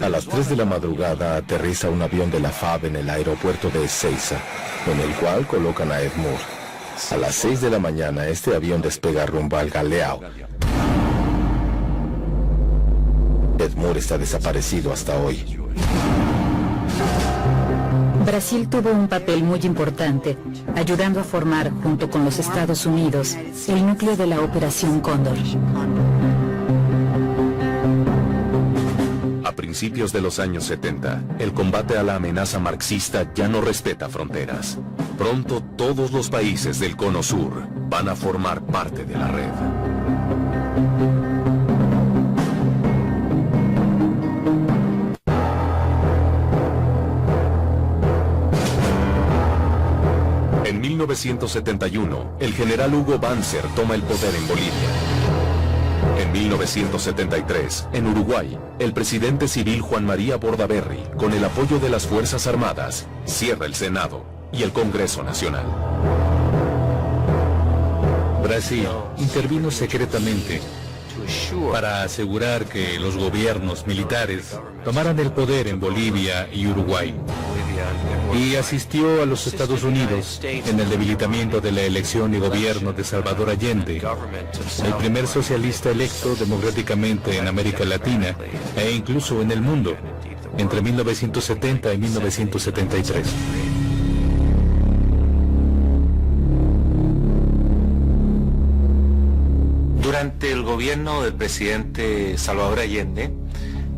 A las 3 de la madrugada aterriza un avión de la FAB en el aeropuerto de Ezeiza, en el cual colocan a Edmur. A las 6 de la mañana este avión despega rumbo al Galeão. Edmur está desaparecido hasta hoy. Brasil tuvo un papel muy importante, ayudando a formar, junto con los Estados Unidos, el núcleo de la Operación Cóndor. A principios de los años 70, el combate a la amenaza marxista ya no respeta fronteras. Pronto todos los países del Cono Sur van a formar parte de la red. En 1971, el general Hugo Banzer toma el poder en Bolivia. En 1973, en Uruguay, el presidente civil Juan María Bordaberry, con el apoyo de las Fuerzas Armadas, cierra el Senado y el Congreso Nacional. Brasil intervino secretamente para asegurar que los gobiernos militares tomaran el poder en Bolivia y Uruguay, y asistió a los Estados Unidos en el debilitamiento de la elección y gobierno de Salvador Allende, el primer socialista electo democráticamente en América Latina e incluso en el mundo, entre 1970 y 1973. Durante el gobierno del presidente Salvador Allende,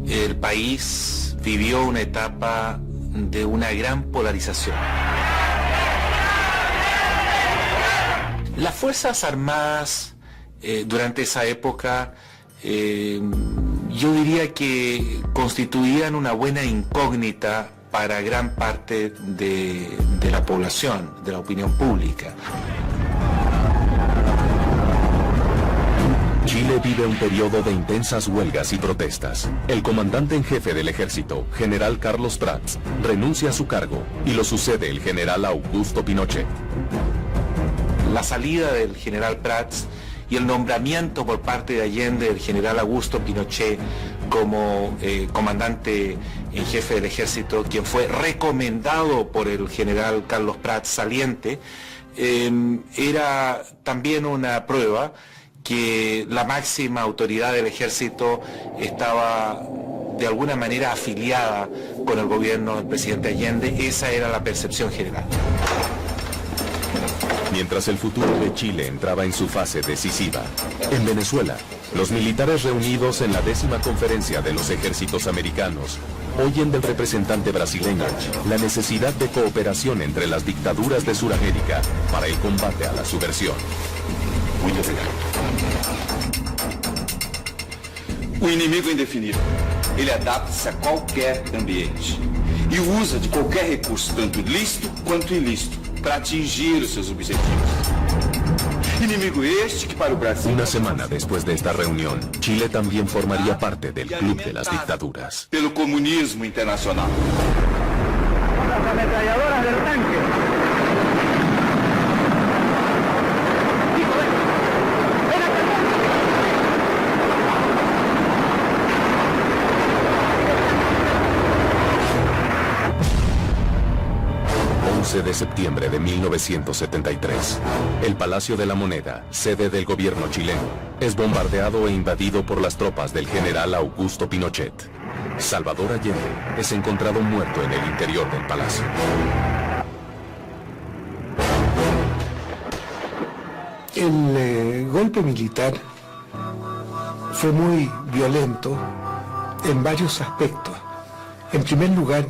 el país vivió una etapa de una gran polarización. Las Fuerzas Armadas durante esa época yo diría que constituían una buena incógnita para gran parte de la población, de la opinión pública. Chile vive un periodo de intensas huelgas y protestas. El comandante en jefe del ejército, general Carlos Prats, renuncia a su cargo y lo sucede el general Augusto Pinochet. La salida del general Prats y el nombramiento por parte de Allende del general Augusto Pinochet como comandante en jefe del ejército, quien fue recomendado por el general Carlos Prats saliente, era también una prueba que la máxima autoridad del ejército estaba de alguna manera afiliada con el gobierno del presidente Allende. Esa era la percepción general. Mientras el futuro de Chile entraba en su fase decisiva, en Venezuela, los militares reunidos en la 10ª conferencia de los ejércitos americanos oyen del representante brasileño la necesidad de cooperación entre las dictaduras de Sudamérica para el combate a la subversión. O inimigo é indefinível. Ele adapta-se a qualquer ambiente e usa de qualquer recurso, tanto lícito quanto ilícito, para atingir os seus objetivos. Inimigo este que para o Brasil... Una semana después de esta reunión, Chile también formaría parte del Club de las Dictaduras. Pelo comunismo internacional. Las ametralladoras del tanque. 11 de septiembre de 1973. El Palacio de la Moneda, sede del gobierno chileno, es bombardeado e invadido por las tropas del general Augusto Pinochet. Salvador Allende es encontrado muerto en el interior del palacio. El golpe militar fue muy violento en varios aspectos. En primer lugar,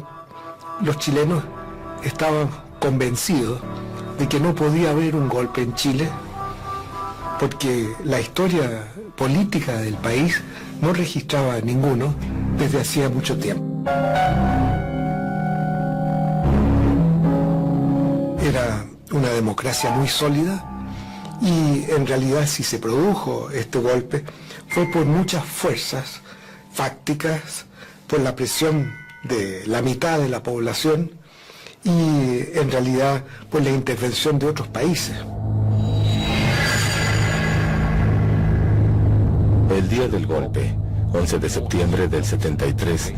los chilenos estaban convencidos de que no podía haber un golpe en Chile porque la historia política del país no registraba ninguno desde hacía mucho tiempo. Era una democracia muy sólida y en realidad si se produjo este golpe fue por muchas fuerzas fácticas, por la presión de la mitad de la población y en realidad por la intervención de otros países. El día del golpe, 11 de septiembre del 73,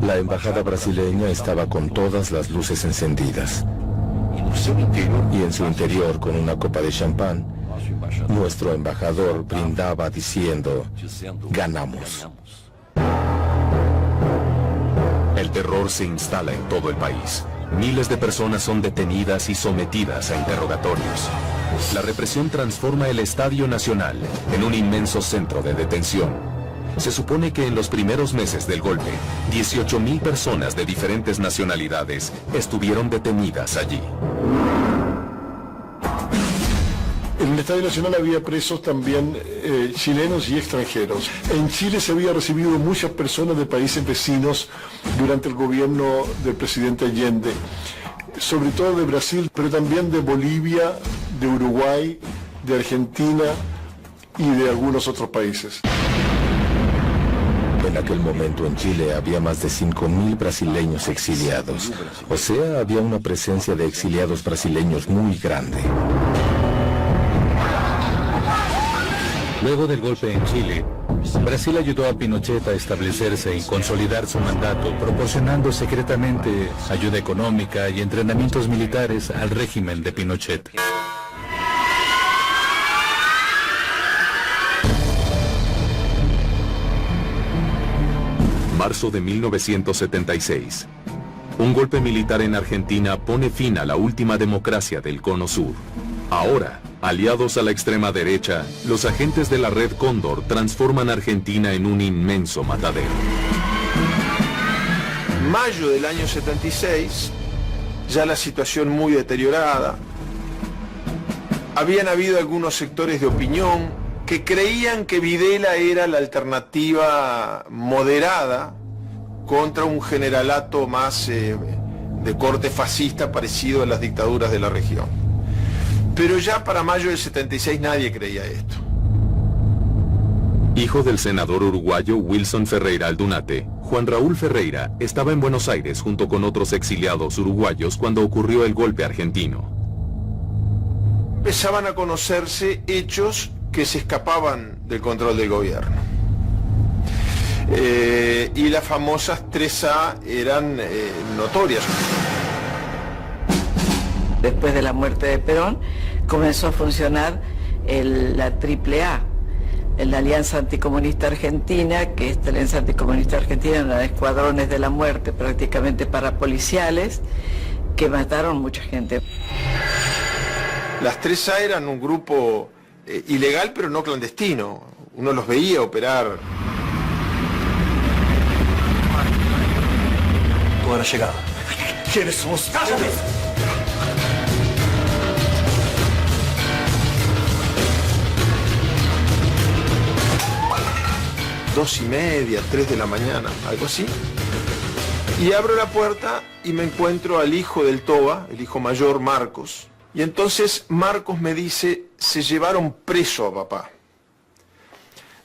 la embajada brasileña estaba con todas las luces encendidas. Y en su interior, con una copa de champán, nuestro embajador brindaba diciendo, ganamos. El terror se instala en todo el país. Miles de personas son detenidas y sometidas a interrogatorios. La represión transforma el Estadio Nacional en un inmenso centro de detención. Se supone que en los primeros meses del golpe, 18.000 personas de diferentes nacionalidades estuvieron detenidas allí. En el Estadio Nacional había presos también chilenos y extranjeros. En Chile se había recibido muchas personas de países vecinos durante el gobierno del presidente Allende, sobre todo de Brasil, pero también de Bolivia, de Uruguay, de Argentina y de algunos otros países. En aquel momento en Chile había más de 5.000 brasileños exiliados, o sea, había una presencia de exiliados brasileños muy grande. Luego del golpe en Chile, Brasil ayudó a Pinochet a establecerse y consolidar su mandato, proporcionando secretamente ayuda económica y entrenamientos militares al régimen de Pinochet. Marzo de 1976. Un golpe militar en Argentina pone fin a la última democracia del Cono Sur. Ahora, aliados a la extrema derecha, los agentes de la Red Cóndor transforman Argentina en un inmenso matadero. Mayo del año 76, ya la situación muy deteriorada. Habían habido algunos sectores de opinión que creían que Videla era la alternativa moderada contra un generalato más de corte fascista parecido a las dictaduras de la región. Pero ya para mayo del 76 nadie creía esto. Hijo del senador uruguayo Wilson Ferreira Aldunate, Juan Raúl Ferreira estaba en Buenos Aires junto con otros exiliados uruguayos cuando ocurrió el golpe argentino. Empezaban a conocerse hechos que se escapaban del control del gobierno. Y las famosas 3A eran notorias. Después de la muerte de Perón, comenzó a funcionar la AAA, la Alianza Anticomunista Argentina, que esta Alianza Anticomunista Argentina eran escuadrones de la muerte prácticamente parapoliciales, que mataron mucha gente. Las 3A eran un grupo ilegal pero no clandestino, uno los veía operar. Toda la llegada. ¿Quiénes somos? ¡Cállate! 2:30, 3 de la mañana, algo así. Y abro la puerta y me encuentro al hijo del Toba, el hijo mayor, Marcos. Y entonces Marcos me dice, se llevaron preso a papá.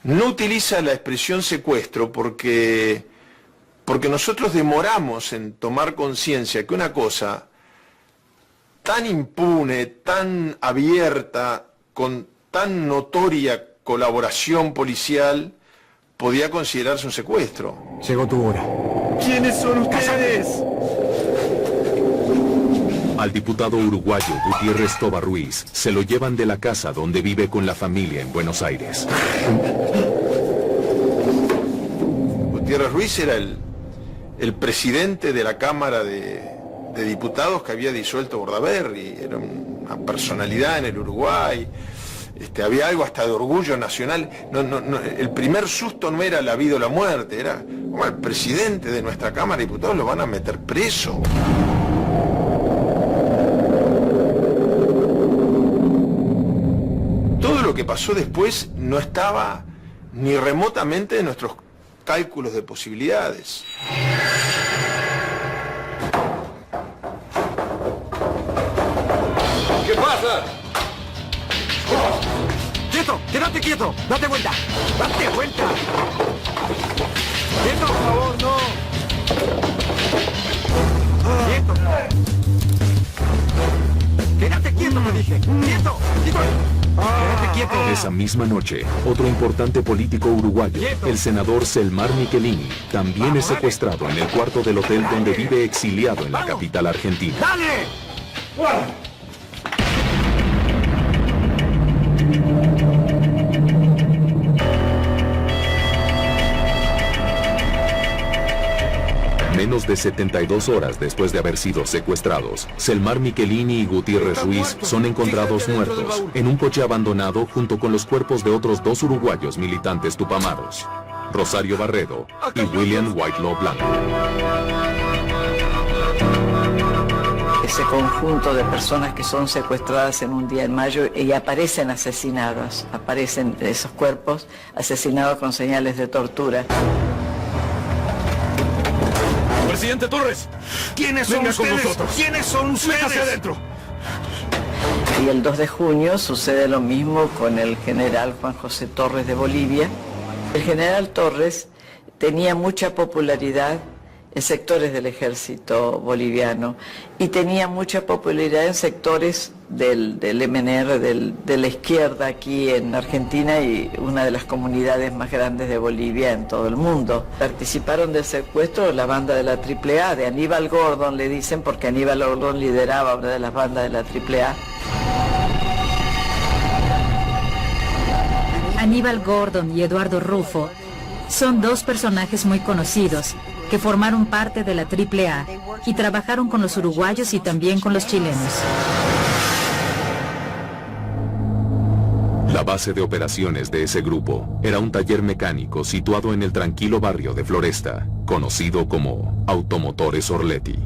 No utiliza la expresión secuestro porque nosotros demoramos en tomar conciencia que una cosa tan impune, tan abierta, con tan notoria colaboración policial, podía considerarse un secuestro. Llegó tu hora. ¿Quiénes son ustedes? Al diputado uruguayo Gutiérrez Toba Ruiz se lo llevan de la casa donde vive con la familia en Buenos Aires. Gutiérrez Ruiz era el presidente de la Cámara de Diputados que había disuelto Bordaberry, era una personalidad en el Uruguay. Había algo hasta de orgullo nacional. El primer susto no era la vida o la muerte, era como el presidente de nuestra Cámara de Diputados lo van a meter preso. Todo lo que pasó después no estaba ni remotamente en nuestros cálculos de posibilidades. ¿Qué pasa? ¡Quieto! ¡Quédate quieto! ¡Date vuelta! ¡Date vuelta! ¡Quieto, por favor, no! ¡Quieto! ¡Quédate quieto, me dije! ¡Quieto! ¡Quieto! ¡Quédate quieto! Esa misma noche, otro importante político uruguayo, el senador Selmar Michelini, también es secuestrado en el cuarto del hotel donde vive exiliado en la capital argentina. ¡Dale! Menos de 72 horas después de haber sido secuestrados, Selmar Michelini y Gutiérrez Ruiz son encontrados muertos en un coche abandonado junto con los cuerpos de otros 2 uruguayos militantes tupamaros, Rosario Barredo y William Whitelaw Blanco. Ese conjunto de personas que son secuestradas en un día en mayo y aparecen asesinadas, aparecen esos cuerpos asesinados con señales de tortura. Presidente Torres, ¿quiénes son ustedes? ¿Quiénes son ustedes? Métase adentro. Y el 2 de junio sucede lo mismo con el general Juan José Torres de Bolivia. El general Torres tenía mucha popularidad en sectores del ejército boliviano y tenía mucha popularidad en sectores del MNR, de la izquierda aquí en Argentina y una de las comunidades más grandes de Bolivia en todo el mundo. Participaron del secuestro la banda de la AAA, de Aníbal Gordon le dicen, porque Aníbal Gordon lideraba una de las bandas de la AAA. Aníbal Gordon y Eduardo Rufo son 2 personajes muy conocidos que formaron parte de la AAA y trabajaron con los uruguayos y también con los chilenos. La base de operaciones de ese grupo era un taller mecánico situado en el tranquilo barrio de Floresta, conocido como Automotores Orletti.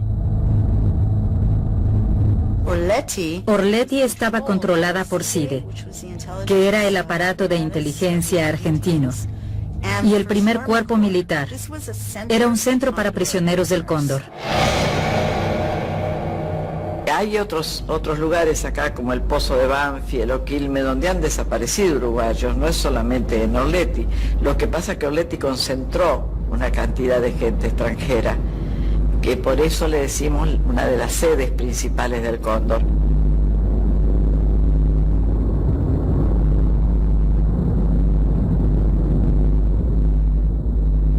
Orletti estaba controlada por CIDE, que era el aparato de inteligencia argentino, y el primer cuerpo militar. Era un centro para prisioneros del Cóndor. Hay otros lugares acá como el Pozo de Banfield o Quilmes donde han desaparecido uruguayos, no es solamente en Orletti. Lo que pasa es que Orletti concentró una cantidad de gente extranjera, que por eso le decimos una de las sedes principales del Cóndor.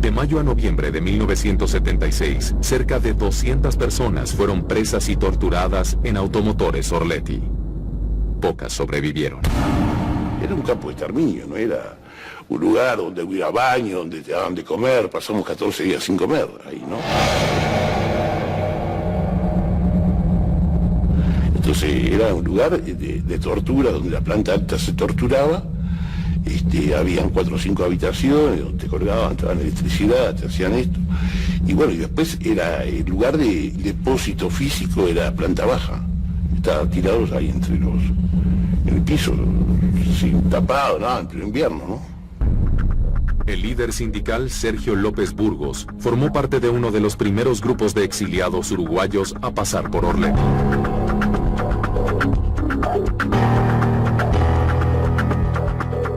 De mayo a noviembre de 1976, cerca de 200 personas fueron presas y torturadas en Automotores Orletti. Pocas sobrevivieron. Era un campo de exterminio, no era un lugar donde hubiera baño, donde te daban de comer. Pasamos 14 días sin comer ahí, ¿no? Entonces era un lugar de tortura donde la planta alta se torturaba. Habían 4 o 5 habitaciones donde te colgaban, te daban electricidad, te hacían esto. Y bueno, y después era el lugar de depósito físico, era planta baja. Estaban tirados ahí en el piso, sin tapado, nada, en pleno invierno, ¿no? El líder sindical Sergio López Burgos formó parte de uno de los primeros grupos de exiliados uruguayos a pasar por Orletti.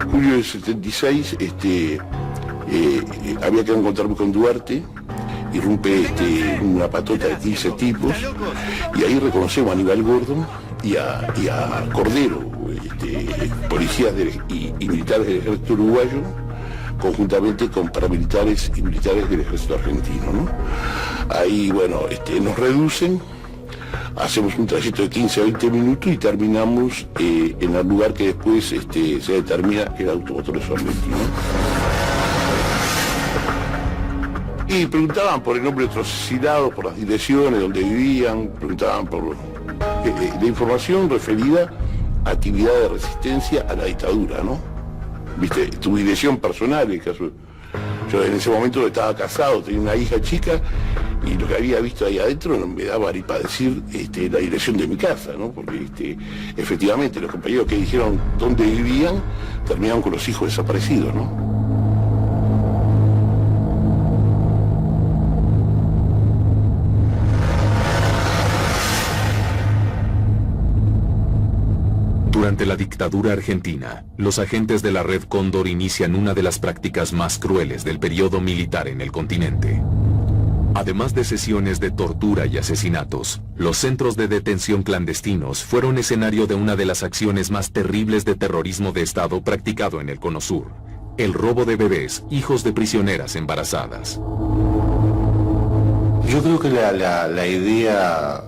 Julio del 76, había que encontrarme con Duarte, irrumpe una patota de 15 tipos, y ahí reconocemos a Aníbal Gordon y a Cordero, policías y militares del ejército uruguayo, conjuntamente con paramilitares y militares del ejército argentino, ¿no? Ahí, bueno, nos reducen hacemos un trayecto de 15 a 20 minutos y terminamos en el lugar que después se determina el automotores Sorletti, ¿no? Y preguntaban por el nombre de otros asesinados, por las direcciones, donde vivían, preguntaban por la información referida a actividad de resistencia a la dictadura, ¿no? Viste, tu dirección personal, el caso. Yo en ese momento estaba casado, tenía una hija chica, y lo que había visto ahí adentro no me daba ni para decir la dirección de mi casa, ¿no? Porque efectivamente los compañeros que dijeron dónde vivían terminaron con los hijos desaparecidos, ¿no? Durante la dictadura argentina, los agentes de la Red Cóndor inician una de las prácticas más crueles del periodo militar en el continente. Además de sesiones de tortura y asesinatos, los centros de detención clandestinos fueron escenario de una de las acciones más terribles de terrorismo de Estado practicado en el Cono Sur: el robo de bebés, hijos de prisioneras embarazadas. Yo creo que la idea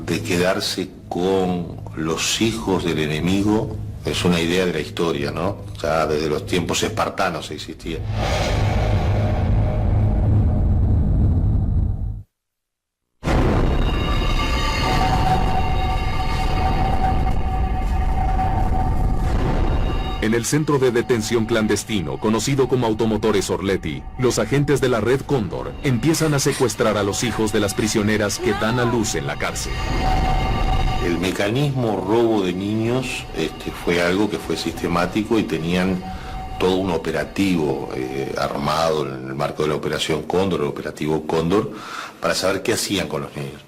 de quedarse con los hijos del enemigo es una idea de la historia, ¿no? Ya desde los tiempos espartanos existía. En el centro de detención clandestino, conocido como Automotores Orletti, los agentes de la Red Cóndor empiezan a secuestrar a los hijos de las prisioneras que dan a luz en la cárcel. El mecanismo robo de niños fue algo que fue sistemático y tenían todo un operativo armado en el marco de la Operación Cóndor, el operativo Cóndor, para saber qué hacían con los niños.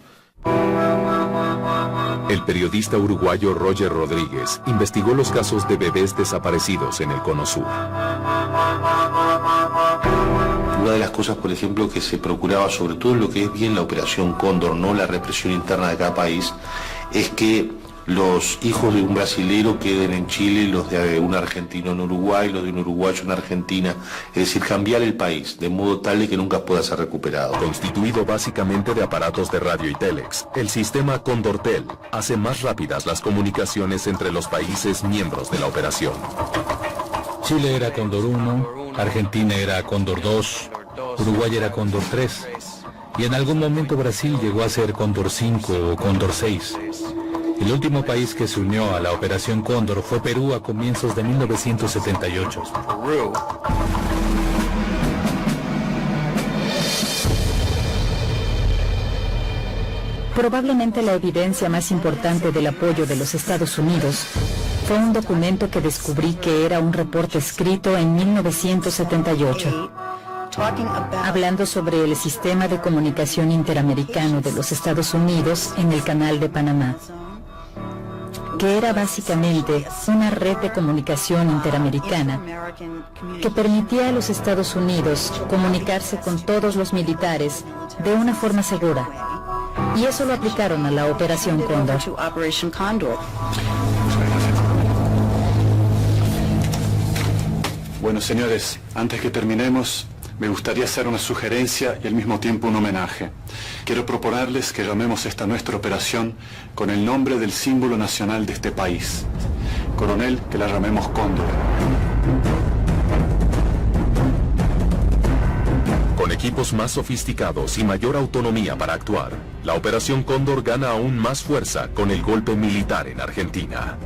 El periodista uruguayo Roger Rodríguez investigó los casos de bebés desaparecidos en el Cono Sur. Una de las cosas, por ejemplo, que se procuraba, sobre todo en lo que es bien la Operación Cóndor, no la represión interna de cada país, es que los hijos de un brasilero queden en Chile, los de un argentino en Uruguay, los de un uruguayo en Argentina, es decir, cambiar el país, de modo tal de que nunca pueda ser recuperado. Constituido básicamente de aparatos de radio y telex, el sistema Condortel hace más rápidas las comunicaciones entre los países miembros de la operación. Chile era Cóndor 1, Argentina era Cóndor 2, Uruguay era Cóndor 3, y en algún momento Brasil llegó a ser Cóndor 5 o Cóndor 6. El último país que se unió a la Operación Cóndor fue Perú a comienzos de 1978. Probablemente la evidencia más importante del apoyo de los Estados Unidos fue un documento que descubrí que era un reporte escrito en 1978, hablando sobre el sistema de comunicación interamericano de los Estados Unidos en el Canal de Panamá, que era básicamente una red de comunicación interamericana que permitía a los Estados Unidos comunicarse con todos los militares de una forma segura. Y eso lo aplicaron a la Operación Cóndor. Bueno, señores, antes que terminemos, me gustaría hacer una sugerencia y al mismo tiempo un homenaje. Quiero proponerles que llamemos esta nuestra operación con el nombre del símbolo nacional de este país. Coronel, que la llamemos Cóndor. Con equipos más sofisticados y mayor autonomía para actuar, la Operación Cóndor gana aún más fuerza con el golpe militar en Argentina.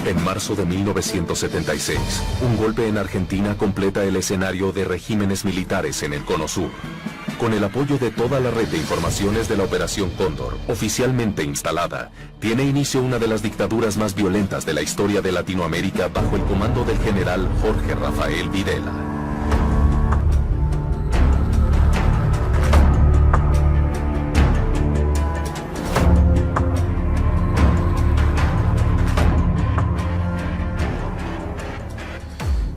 En marzo de 1976, un golpe en Argentina completa el escenario de regímenes militares en el Cono Sur. Con el apoyo de toda la red de informaciones de la Operación Cóndor, oficialmente instalada, tiene inicio una de las dictaduras más violentas de la historia de Latinoamérica bajo el comando del general Jorge Rafael Videla.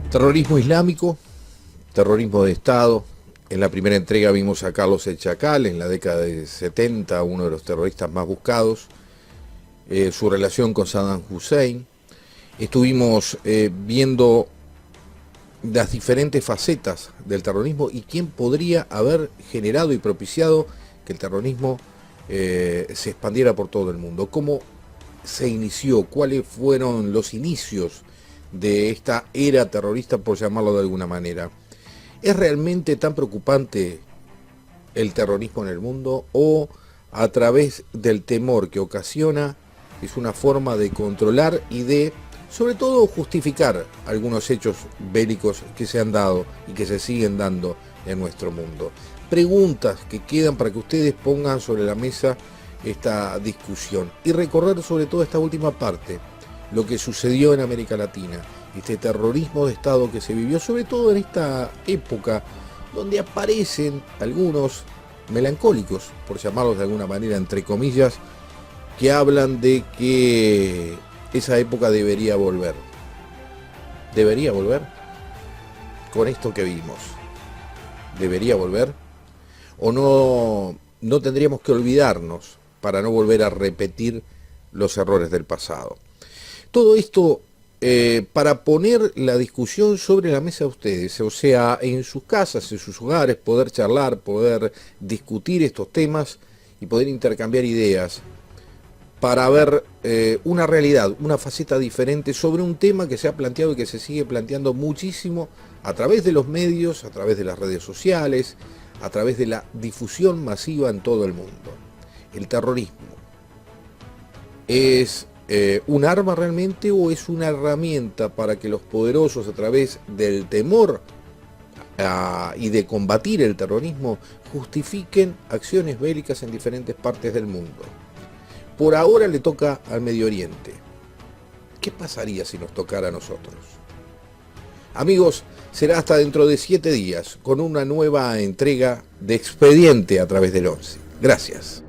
Terrorismo islámico, terrorismo de Estado. En la primera entrega vimos a Carlos el Chacal, en la década de 70, uno de los terroristas más buscados, su relación con Saddam Hussein. Estuvimos viendo las diferentes facetas del terrorismo y quién podría haber generado y propiciado que el terrorismo se expandiera por todo el mundo. ¿Cómo se inició? ¿Cuáles fueron los inicios de esta era terrorista, por llamarlo de alguna manera? ¿Es realmente tan preocupante el terrorismo en el mundo o a través del temor que ocasiona es una forma de controlar y de, sobre todo, justificar algunos hechos bélicos que se han dado y que se siguen dando en nuestro mundo? Preguntas que quedan para que ustedes pongan sobre la mesa esta discusión y recorrer sobre todo esta última parte, lo que sucedió en América Latina, este terrorismo de Estado que se vivió, sobre todo en esta época donde aparecen algunos melancólicos, por llamarlos de alguna manera, entre comillas, que hablan de que esa época debería volver. ¿Debería volver? Con esto que vimos. ¿Debería volver? ¿O no tendríamos que olvidarnos para no volver a repetir los errores del pasado? Todo esto para poner la discusión sobre la mesa de ustedes, o sea, en sus casas, en sus hogares, poder charlar, poder discutir estos temas y poder intercambiar ideas para ver una realidad, una faceta diferente sobre un tema que se ha planteado y que se sigue planteando muchísimo a través de los medios, a través de las redes sociales, a través de la difusión masiva en todo el mundo. El terrorismo es un arma realmente o es una herramienta para que los poderosos, a través del temor y de combatir el terrorismo, justifiquen acciones bélicas en diferentes partes del mundo? Por ahora le toca al Medio Oriente. ¿Qué pasaría si nos tocara a nosotros? Amigos, será hasta dentro de 7 días con una nueva entrega de Expediente a través del 11. Gracias.